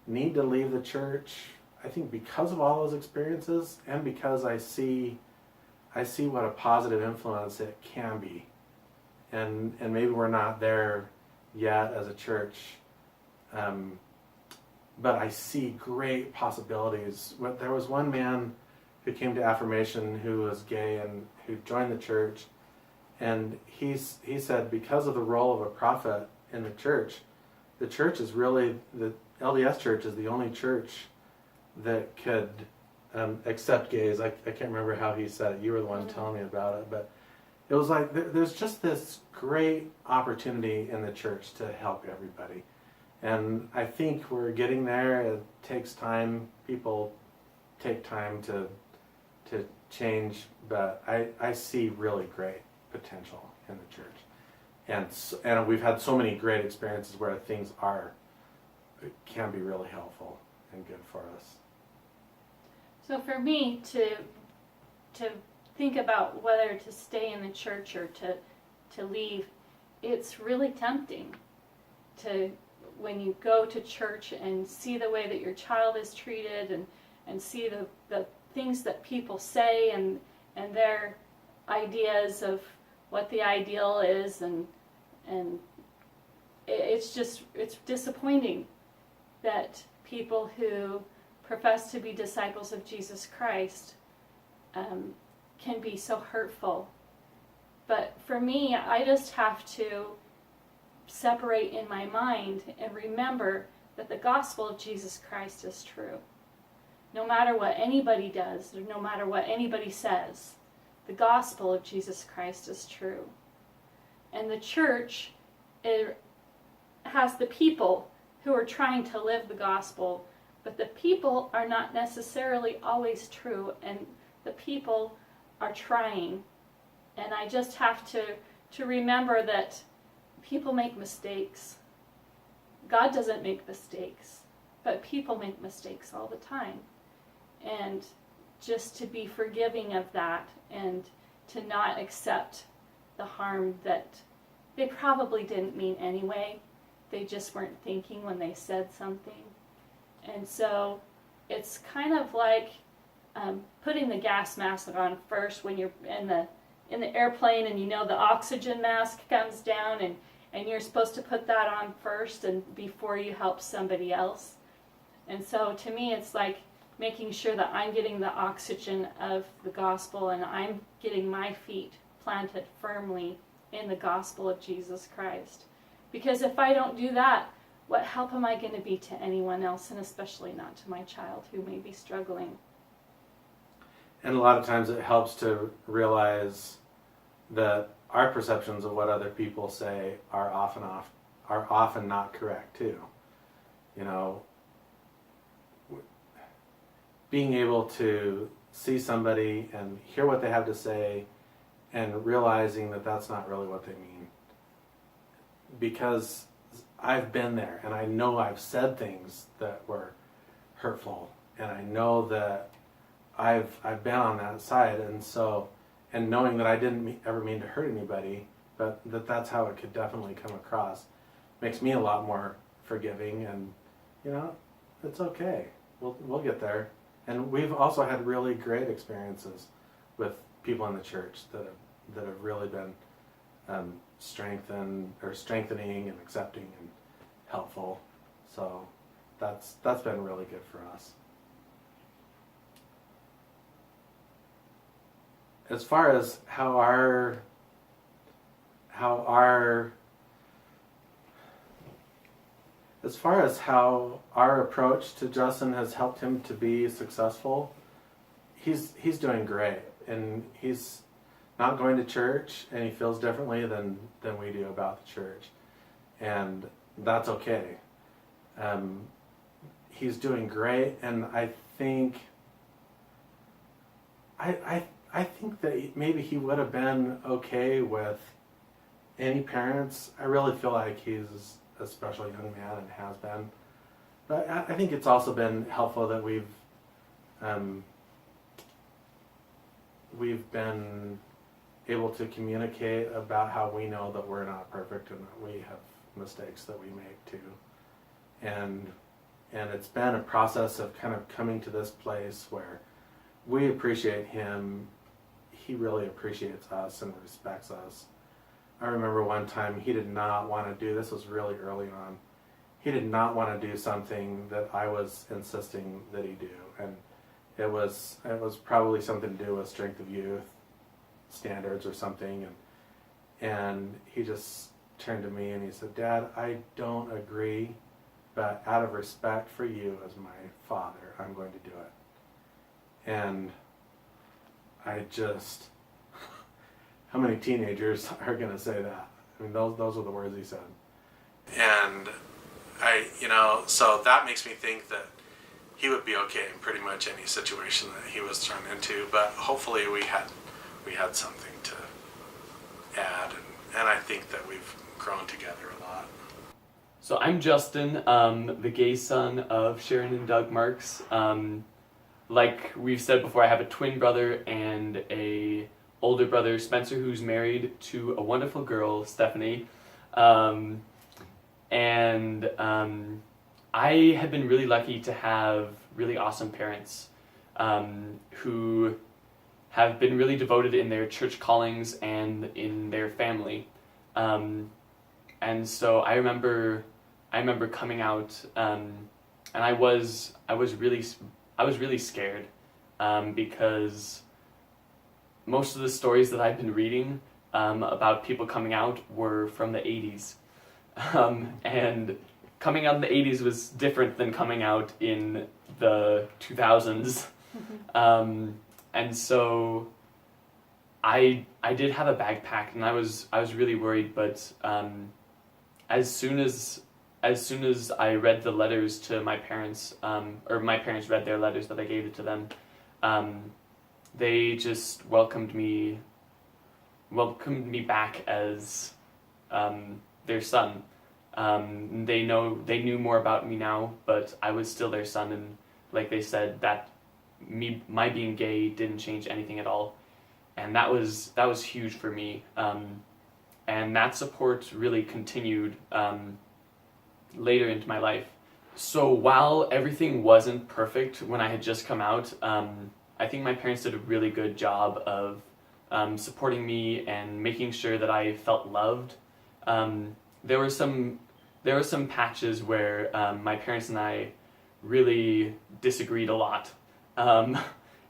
need to leave the church. I think because of all those experiences, and because I see what a positive influence it can be, and maybe we're not there yet as a church, but I see great possibilities. There was one man who came to Affirmation who was gay and who joined the church, and he said because of the role of a prophet in the church is really, the LDS church is the only church that could accept gays. I can't remember how he said it. You were the one telling me about it, but it was like there's just this great opportunity in the church to help everybody. And I think we're getting there. It takes time. People take time to change, but I see really great potential in the church. And we've had so many great experiences where things can be really helpful and good for us. So for me to think about whether to stay in the church or to leave, it's really tempting to, when you go to church and see the way that your child is treated and see the things that people say and their ideas of what the ideal is, and it's disappointing that people who profess to be disciples of Jesus Christ can be so hurtful. But for me, I just have to separate in my mind and remember that the gospel of Jesus Christ is true. No matter what anybody does, or no matter what anybody says, the gospel of Jesus Christ is true. And the church, it has the people who are trying to live the gospel, but the people are not necessarily always true, and the people are trying. And I just have to remember that people make mistakes. God doesn't make mistakes, but people make mistakes all the time. And just to be forgiving of that and to not accept the harm that they probably didn't mean anyway. They just weren't thinking when they said something. And so it's kind of like putting the gas mask on first when you're in the airplane, and you know the oxygen mask comes down, and you're supposed to put that on first and before you help somebody else. And so to me it's like making sure that I'm getting the oxygen of the gospel, and I'm getting my feet planted firmly in the gospel of Jesus Christ. Because if I don't do that, what help am I going to be to anyone else, and especially not to my child who may be struggling? And a lot of times it helps to realize that our perceptions of what other people say are often not correct too. You know, being able to see somebody and hear what they have to say and realizing that that's not really what they mean. Because I've been there, and I know I've said things that were hurtful, and I know that I've been on that side, and knowing that I didn't ever mean to hurt anybody, but that's how it could definitely come across, makes me a lot more forgiving, and it's okay. We'll get there. And we've also had really great experiences with people in the church that have really been strengthening and accepting and helpful. So that's been really good for us. As far as how our approach to Justin has helped him to be successful, he's doing great, and he's not going to church, and he feels differently than we do about the church, and that's okay. He's doing great, and I think that maybe he would have been okay with any parents. I really feel like he's a special young man and has been. But I think it's also been helpful that we've been able to communicate about how we know that we're not perfect and that we have mistakes that we make too. And it's been a process of kind of coming to this place where we appreciate him. He really appreciates us and respects us. I remember one time he did not want to do, this was really early on, he did not want to do something that I was insisting that he do. And it was probably something to do with strength of youth standards or something. And he just turned to me and he said, "Dad, I don't agree, but out of respect for you as my father, I'm going to do it." And I just, how many teenagers are going to say that? I mean, those are the words he said. And so that makes me think that he would be okay in pretty much any situation that he was thrown into. But hopefully we had something to add, and I think that we've grown together a lot. So I'm Justin, the gay son of Sharon and Doug Marks. Like we've said before, I have a twin brother and a older brother, Spencer, who's married to a wonderful girl, Stephanie. I have been really lucky to have really awesome parents who have been really devoted in their church callings and in their family. And so I remember coming out, and I was really scared because most of the stories that I've been reading about people coming out were from the 80s. And coming out in the 80s was different than coming out in the 2000s. And so I did have a backpack, and I was really worried, but as soon as I read the letters to my parents, or my parents read their letters that I gave it to them, they just welcomed me back as their son. They knew more about me now, but I was still their son, and like they said, that my being gay didn't change anything at all, and that was huge for me. And that support really continued later into my life. So while everything wasn't perfect when I had just come out, I think my parents did a really good job of supporting me and making sure that I felt loved. There were some patches where my parents and I really disagreed a lot, and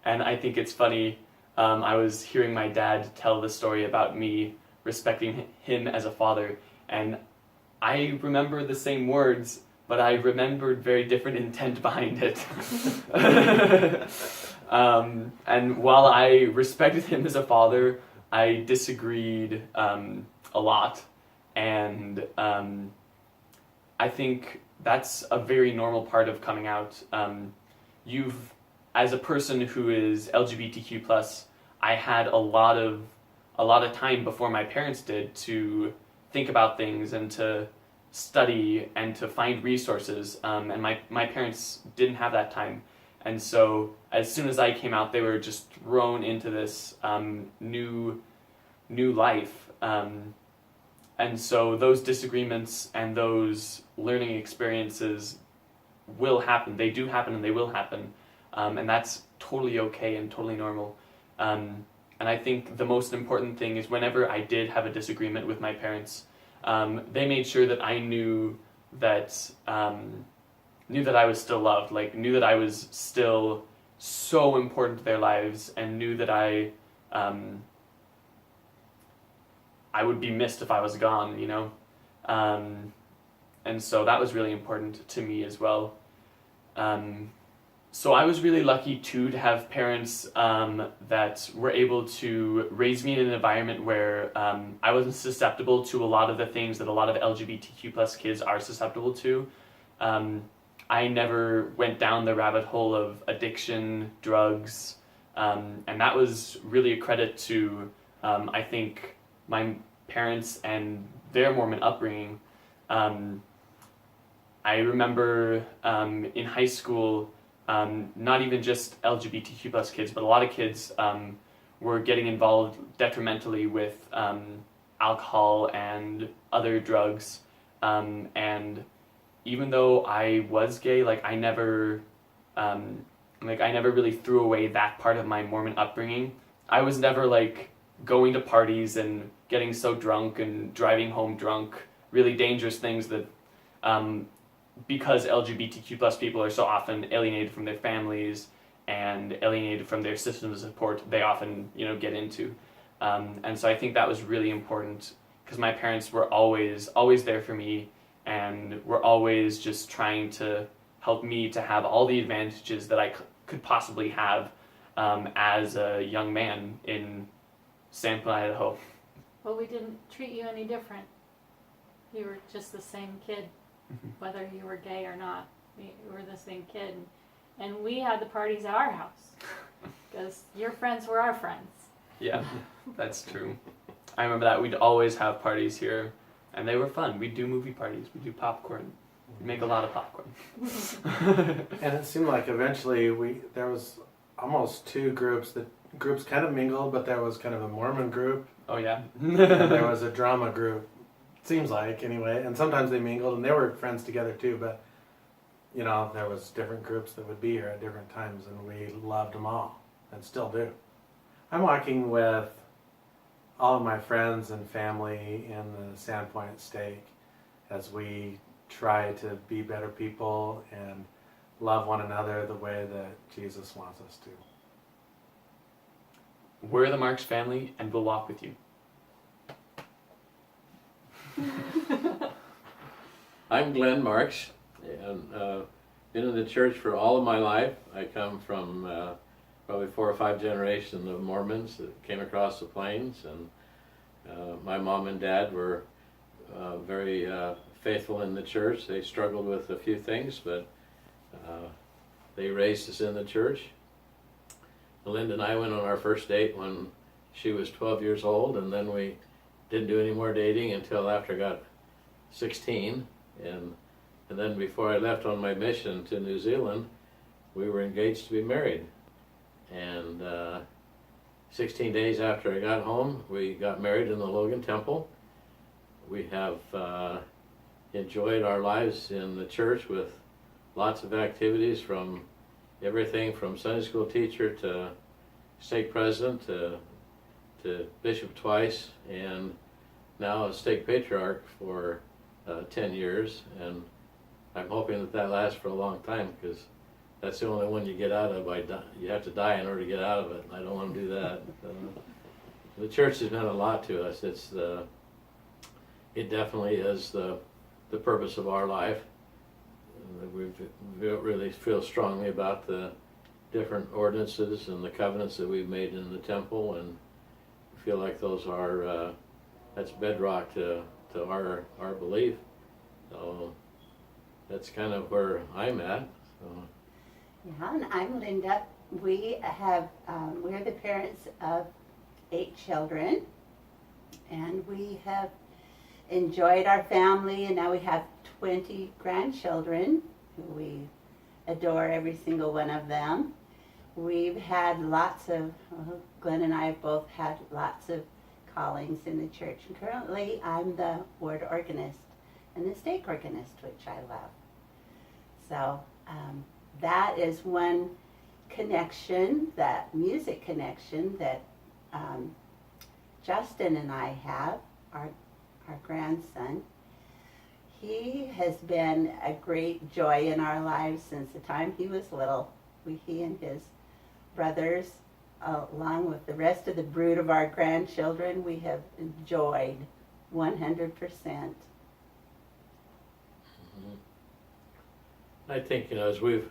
I think it's funny. I was hearing my dad tell the story about me respecting him as a father, and I remember the same words, but I remembered very different intent behind it. And while I respected him as a father, I disagreed a lot, and I think that's a very normal part of coming out. As a person who is LGBTQ+, I had a lot of time before my parents did to think about things and to study and to find resources, and my parents didn't have that time. And so as soon as I came out, they were just thrown into this new life. And so those disagreements and those learning experiences will happen. They do happen, and they will happen. And that's totally okay and totally normal. And I think the most important thing is whenever I did have a disagreement with my parents, they made sure that I knew that I was still loved, like knew that I was still so important to their lives, and knew that I would be missed if I was gone, you know? And so that was really important to me as well. So I was really lucky too to have parents that were able to raise me in an environment where I wasn't susceptible to a lot of the things that a lot of LGBTQ+ kids are susceptible to. I never went down the rabbit hole of addiction, drugs, and that was really a credit to, I think, my parents and their Mormon upbringing. I remember in high school, not even just LGBTQ+ kids, but a lot of kids were getting involved detrimentally with alcohol and other drugs, and even though I was gay, I never really threw away that part of my Mormon upbringing. I was never going to parties and getting so drunk and driving home drunk, really dangerous things that, because LGBTQ+ people are so often alienated from their families and alienated from their systems of support, they often, get into. And so I think that was really important because my parents were always there for me, and were always just trying to help me to have all the advantages that I could possibly have as a young man in San Juan, Idaho. Well, we didn't treat you any different. You were just the same kid, whether you were gay or not. You were the same kid. and we had the parties at our house because your friends were our friends. Yeah, that's true. I remember that we'd always have parties here, and they were fun. We'd do movie parties. We'd do popcorn. We'd make a lot of popcorn. And it seemed like eventually there was almost two groups. The groups kind of mingled, but there was kind of a Mormon group. Oh yeah. And there was a drama group. Seems like anyway. And sometimes they mingled, and they were friends together too. But you know, there was different groups that would be here at different times, and we loved them all, and still do. I'm walking with all of my friends and family in the Sandpoint Stake as we try to be better people and love one another the way that Jesus wants us to. We're the Marks family, and we'll walk with you. I'm Glenn Marks, and been in the church for all of my life. I come from probably 4 or 5 generations of Mormons that came across the plains, and my mom and dad were very faithful in the church. They struggled with a few things, but they raised us in the church. Linda and I went on our first date when she was 12 years old, and then we didn't do any more dating until after I got 16, and then before I left on my mission to New Zealand, we were engaged to be married. And 16 days after I got home, we got married in the Logan Temple. We have enjoyed our lives in the church with lots of activities, from everything from Sunday school teacher to stake president to bishop twice, and now a stake patriarch for 10 years. And I'm hoping that lasts for a long time, because that's the only one you get out of. You have to die in order to get out of it. I don't want to do that. The church has meant a lot to us. It definitely is the purpose of our life. We really feel strongly about the different ordinances and the covenants that we've made in the temple, and feel like those are that's bedrock to our belief. So that's kind of where I'm at. So. Yeah, and I'm Linda. We're the parents of 8 children, and we have enjoyed our family, and now we have 20 grandchildren who we adore, every single one of them. We've had Glenn and I have both had lots of callings in the church, and currently I'm the ward organist and the stake organist, which I love. So that is one connection, that music connection that Justin and I have, our grandson. He has been a great joy in our lives since the time he was little. He and his brothers, along with the rest of the brood of our grandchildren, we have enjoyed 100%. I think, as we've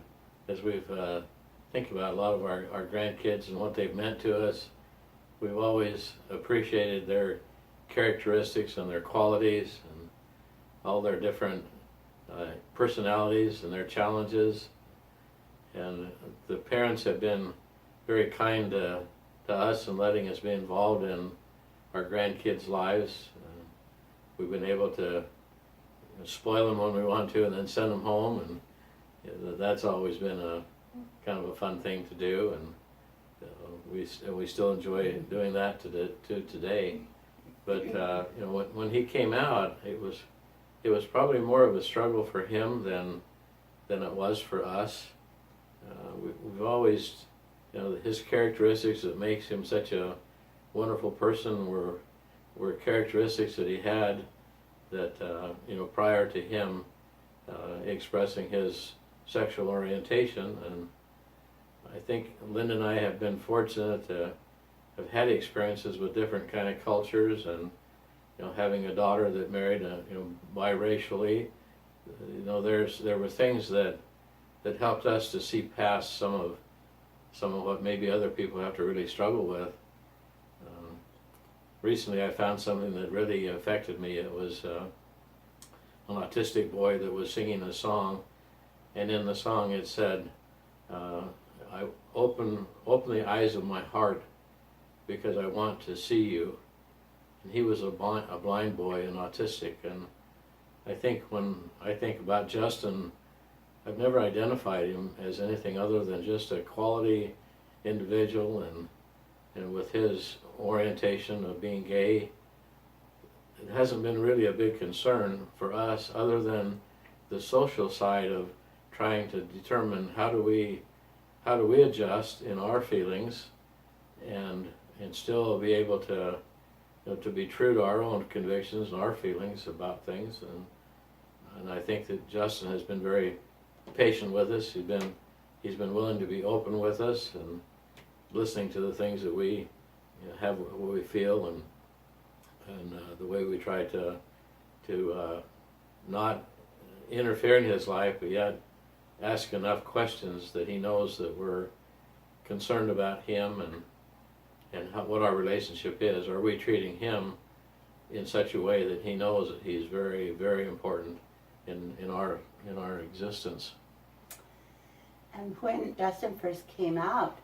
think about a lot of our grandkids and what they've meant to us, we've always appreciated their characteristics and their qualities and all their different personalities and their challenges. And the parents have been very kind to us and letting us be involved in our grandkids' lives. We've been able to spoil them when we want to and then send them home, and that's always been a kind of a fun thing to do, and we still enjoy doing that to today. But when he came out, it was probably more of a struggle for him than it was for us. We've always, his characteristics that makes him such a wonderful person were characteristics that he had that prior to him expressing his sexual orientation. And I think Linda and I have been fortunate to have had experiences with different kind of cultures, and having a daughter that married biracially. There were things that helped us to see past some of what maybe other people have to really struggle with. Recently I found something that really affected me. It was an autistic boy that was singing a song, and in the song it said, I open the eyes of my heart because I want to see you. And he was a blind boy and autistic, and I think when I think about Justin, I've never identified him as anything other than just a quality individual, and with his orientation of being gay, it hasn't been really a big concern for us other than the social side of trying to determine how do we adjust in our feelings and still be able to, you know, to be true to our own convictions and our feelings about things. And I think that Justin has been very patient with us. He's been willing to be open with us and listening to the things that we, you know, have, what we feel, and the way we try to not interfere in his life, but yet ask enough questions that he knows that we're concerned about him and what our relationship is. Are we treating him in such a way that he knows that he's very, very important in our existence? And when Justin first came out,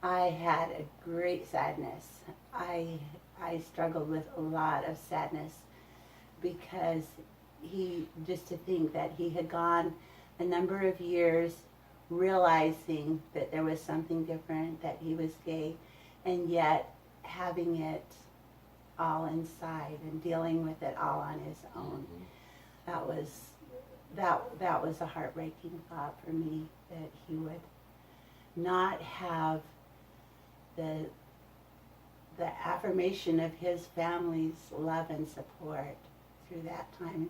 I had a great sadness. I struggled with a lot of sadness because just to think that he had gone a number of years realizing that there was something different, that he was gay, and yet having it all inside and dealing with it all on his own. That was a heartbreaking thought for me, that he would not have the affirmation of his family's love and support through that time.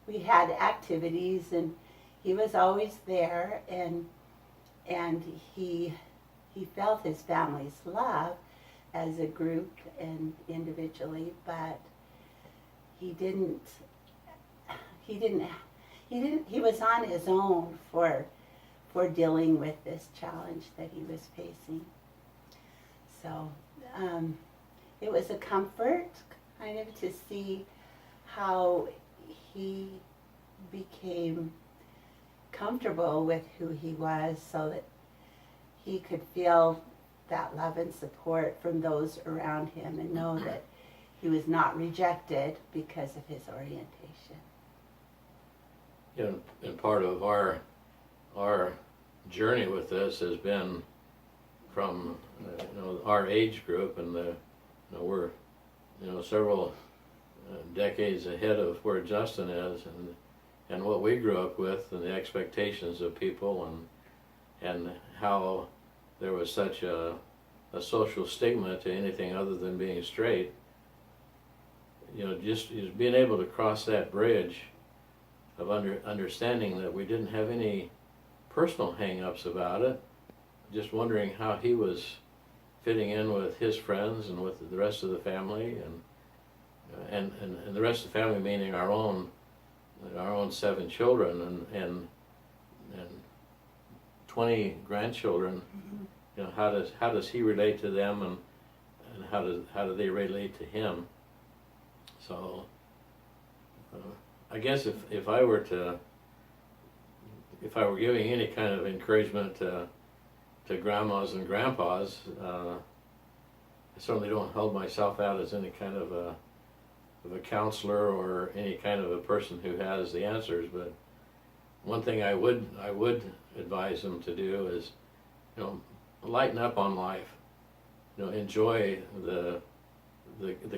We had activities and he was always there, and he felt his family's love as a group and individually, but he was on his own for dealing with this challenge that he was facing. So it was a comfort kind of to see how he became comfortable with who he was, so that he could feel that love and support from those around him and know that he was not rejected because of his orientation. You know, and part of our journey with this has been from you know, our age group, and we're, you know, several decades ahead of where Justin is, and what we grew up with, and the expectations of people, and how there was such a social stigma to anything other than being straight. You know, just being able to cross that bridge of understanding that we didn't have any personal hang-ups about it, just wondering how he was fitting in with his friends and with the rest of the family, and the rest of the family meaning our own 7 children and 20 grandchildren. Mm-hmm. You know, how does he relate to them, and how do they relate to him? So I guess if I were giving any kind of encouragement to grandmas and grandpas, I certainly don't hold myself out as any kind of a counselor or any kind of a person who has the answers, but one thing I would advise them to do is, you know, lighten up on life. You know, enjoy the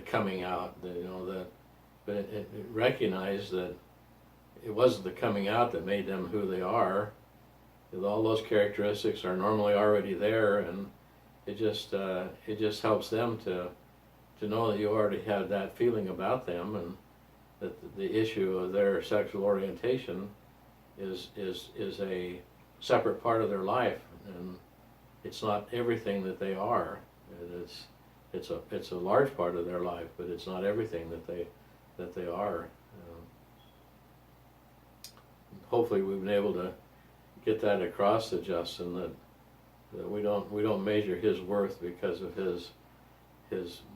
coming out. But recognize that it wasn't the coming out that made them who they are. All those characteristics are normally already there, and it just helps them to know that you already have that feeling about them, and that the issue of their sexual orientation is a separate part of their life, and it's not everything that they are. It's a large part of their life, but it's not everything that they are. Hopefully, we've been able to get that across to Justin, that we don't measure his worth because of his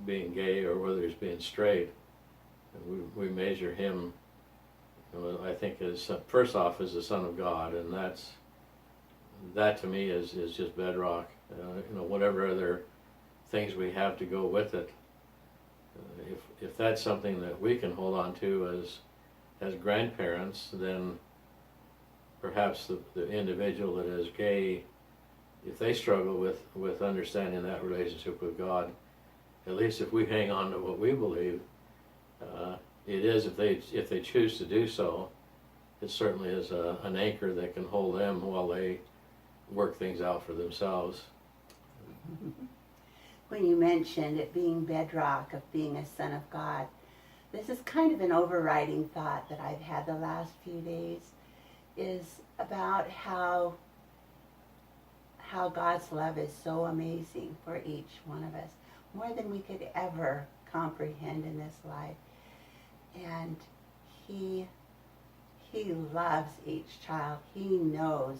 being gay or whether he's being straight. We measure him, you know, I think, as first off as the Son of God, and that to me is just bedrock. Whatever other things we have to go with it, if that's something that we can hold on to as grandparents, then perhaps the individual that is gay, if they struggle with understanding that relationship with God, at least if we hang on to what we believe, it is, if they choose to do so, it certainly is an anchor that can hold them while they work things out for themselves. When you mentioned it being bedrock of being a son of God, this is kind of an overriding thought that I've had the last few days, is about how God's love is so amazing for each one of us, more than we could ever comprehend in this life. And He loves each child. He knows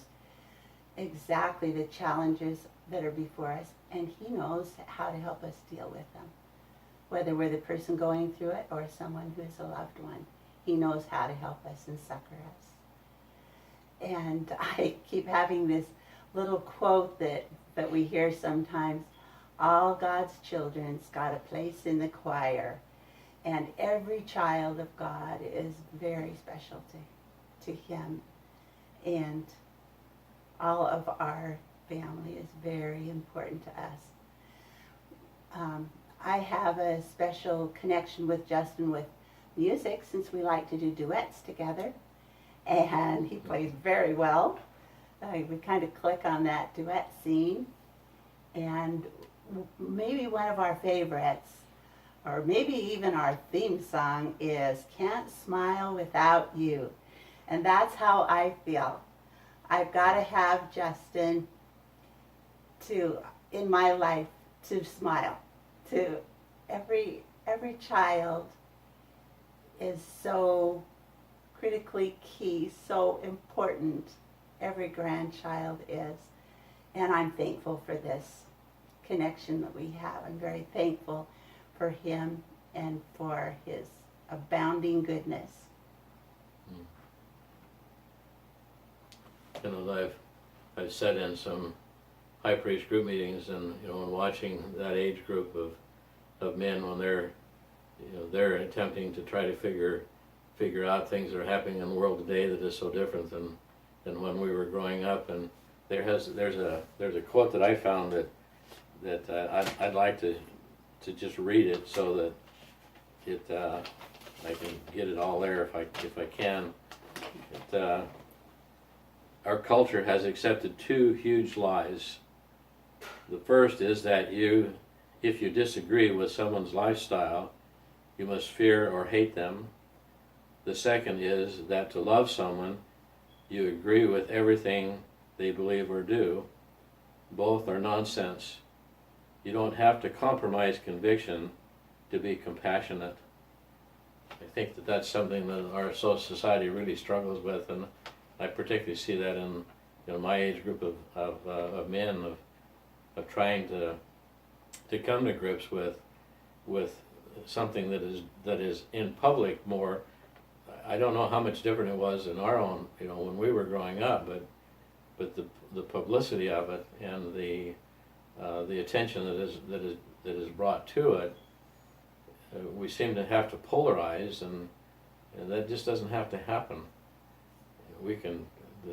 exactly the challenges that are before us, and He knows how to help us deal with them. Whether we're the person going through it or someone who is a loved one, He knows how to help us and succor us. And I keep having this little quote that we hear sometimes: all God's children's got a place in the choir, and every child of God is very special to Him, and all of our family is very important to us. I have a special connection with Justin with music, since we like to do duets together, and he plays very well. We kind of click on that duet scene, and maybe one of our favorites, or maybe even our theme song, is Can't Smile Without You. And that's how I feel. I've got to have Justin in my life to smile. To every child is so critically key, so important. Every grandchild is. And I'm thankful for this connection that we have. I'm very thankful for him and for his abounding goodness. I've sat in some high priest group meetings, and and watching that age group of men when they're attempting to try to figure out things that are happening in the world today that is so different than when we were growing up. And there's a quote that I found that I'd like to just read it so that I can get it all there if I can. Our culture has accepted two huge lies. The first is that if you disagree with someone's lifestyle, you must fear or hate them. The second is that to love someone, you agree with everything they believe or do. Both are nonsense. You don't have to compromise conviction to be compassionate. I think that's something that our society really struggles with, and I particularly see that in my age group of men of trying to come to grips with something that is in public more. I don't know how much different it was in our own when we were growing up, but the publicity of it and the attention that is brought to it, we seem to have to polarize, and that just doesn't have to happen. We can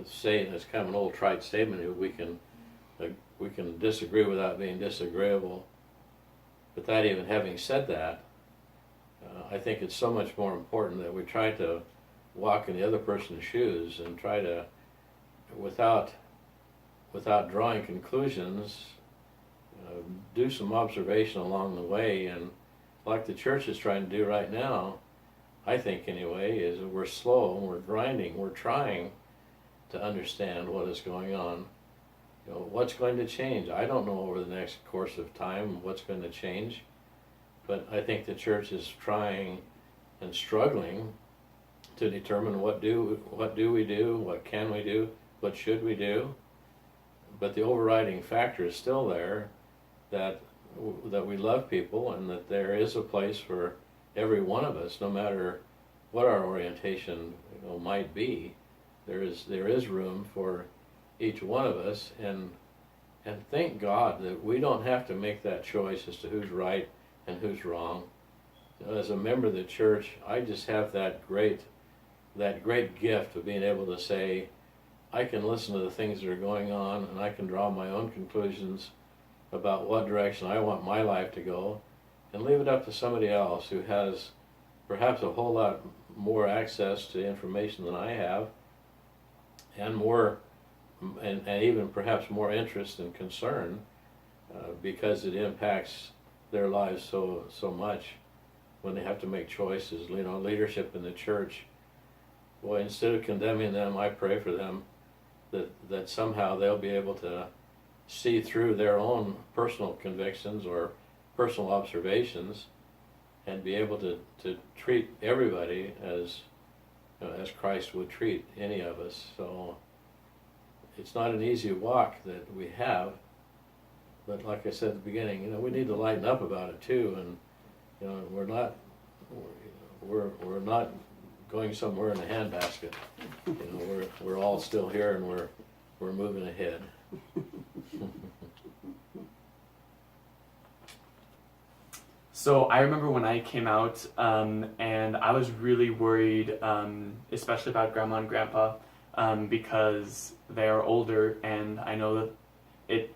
say, and it's kind of an old trite statement, we can disagree without being disagreeable. But that, even having said that, I think it's so much more important that we try to walk in the other person's shoes and try to, without drawing conclusions, do some observation along the way. And like the church is trying to do right now, I think anyway, is that we're slow and we're grinding, we're trying to understand what is going on. What's going to change? I don't know over the next course of time what's going to change, but I think the church is trying and struggling to determine what do we do, what can we do, what should we do. But the overriding factor is still there, that we love people, and that there is a place for every one of us, no matter what our orientation might be. There is room for each one of us, and thank God that we don't have to make that choice as to who's right and who's wrong. As a member of the church, I just have that great gift of being able to say, I can listen to the things that are going on, and I can draw my own conclusions about what direction I want my life to go, and leave it up to somebody else who has perhaps a whole lot more access to information than I have, and more, and even perhaps more interest and concern, because it impacts their lives so much when they have to make choices. You know, leadership in the church, boy, instead of condemning them, I pray for them that somehow they'll be able to see through their own personal convictions or personal observations, and be able to treat everybody as, you know, as Christ would treat any of us. So it's not an easy walk that we have, but like I said at the beginning, you know, we need to lighten up about it too. And you know, we're not going somewhere in a handbasket. You know, we're all still here, and we're moving ahead. So I remember when I came out, and I was really worried, especially about Grandma and Grandpa, because they are older, and I know that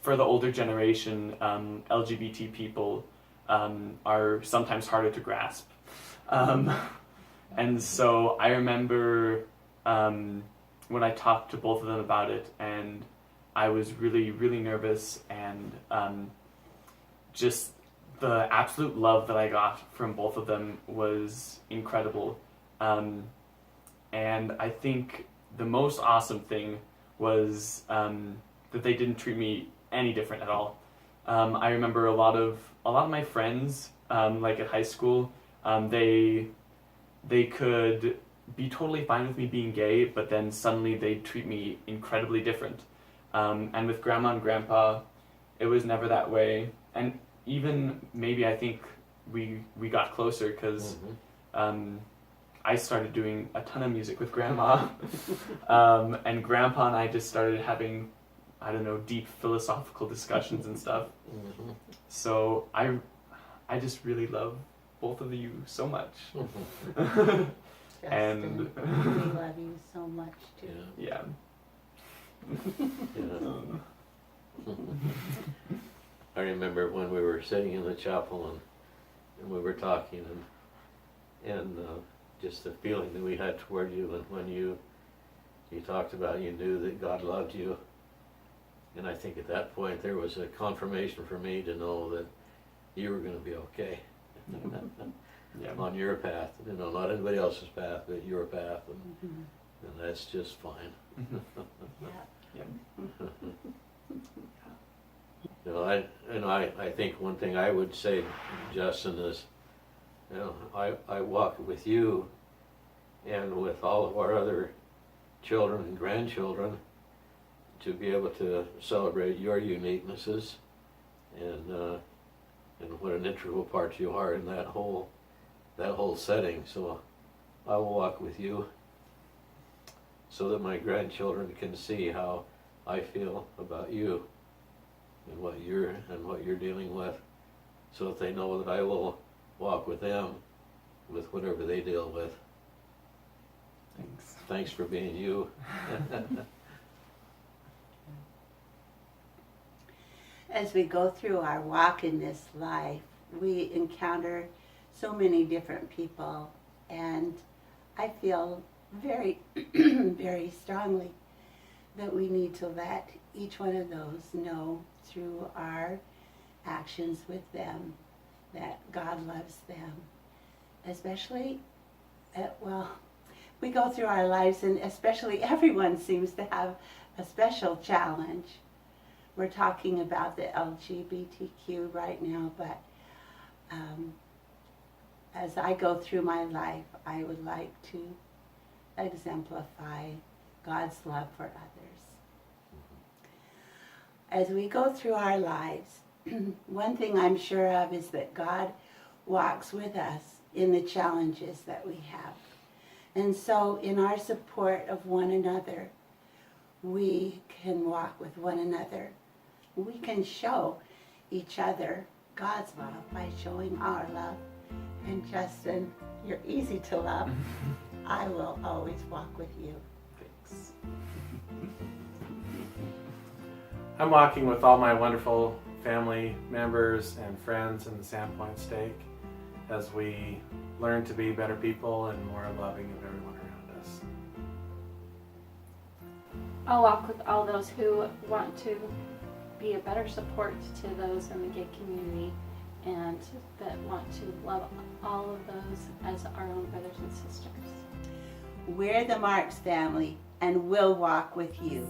for the older generation, LGBT people are sometimes harder to grasp. And so I remember when I talked to both of them about it, and I was really, really nervous, and just the absolute love that I got from both of them was incredible. And I think the most awesome thing was that they didn't treat me any different at all. I remember a lot of my friends, like at high school, they could be totally fine with me being gay, but then suddenly they'd treat me incredibly different. And with Grandma and Grandpa, it was never that way. And even maybe I think we got closer because I started doing a ton of music with Grandma, and Grandpa and I just started having, I don't know, deep philosophical discussions and stuff. So I just really love both of you so much. And we love you so much too. yeah. I remember when we were sitting in the chapel and we were talking, and just the feeling that we had toward you, and when you talked about you knew that God loved you, and I think at that point there was a confirmation for me to know that you were going to be okay. Yeah. On your path, you know, not anybody else's path, but your path, and that's just fine. Yeah. You know, I think one thing I would say, Justin, is, you know, I walk with you and with all of our other children and grandchildren to be able to celebrate your uniquenesses, and what an integral part you are in that whole setting. So I will walk with you so that my grandchildren can see how I feel about you and what you're dealing with, so that they know that I will walk with them with whatever they deal with. Thanks. Thanks for being you. As we go through our walk in this life, we encounter so many different people, and I feel very, very strongly that we need to let each one of those know through our actions with them that God loves them. Especially, we go through our lives, and especially everyone seems to have a special challenge. We're talking about the LGBTQ right now, but as I go through my life, I would like to exemplify God's love for others. As we go through our lives, one thing I'm sure of is that God walks with us in the challenges that we have. And so in our support of one another, we can walk with one another. We can show each other God's love by showing our love. And Justin, you're easy to love. I will always walk with you. Thanks. I'm walking with all my wonderful family members and friends in the Sandpoint Stake as we learn to be better people and more loving of everyone around us. I'll walk with all those who want to be a better support to those in the gay community and that want to love all of those as our own brothers and sisters. We're the Marks family, and we'll walk with you.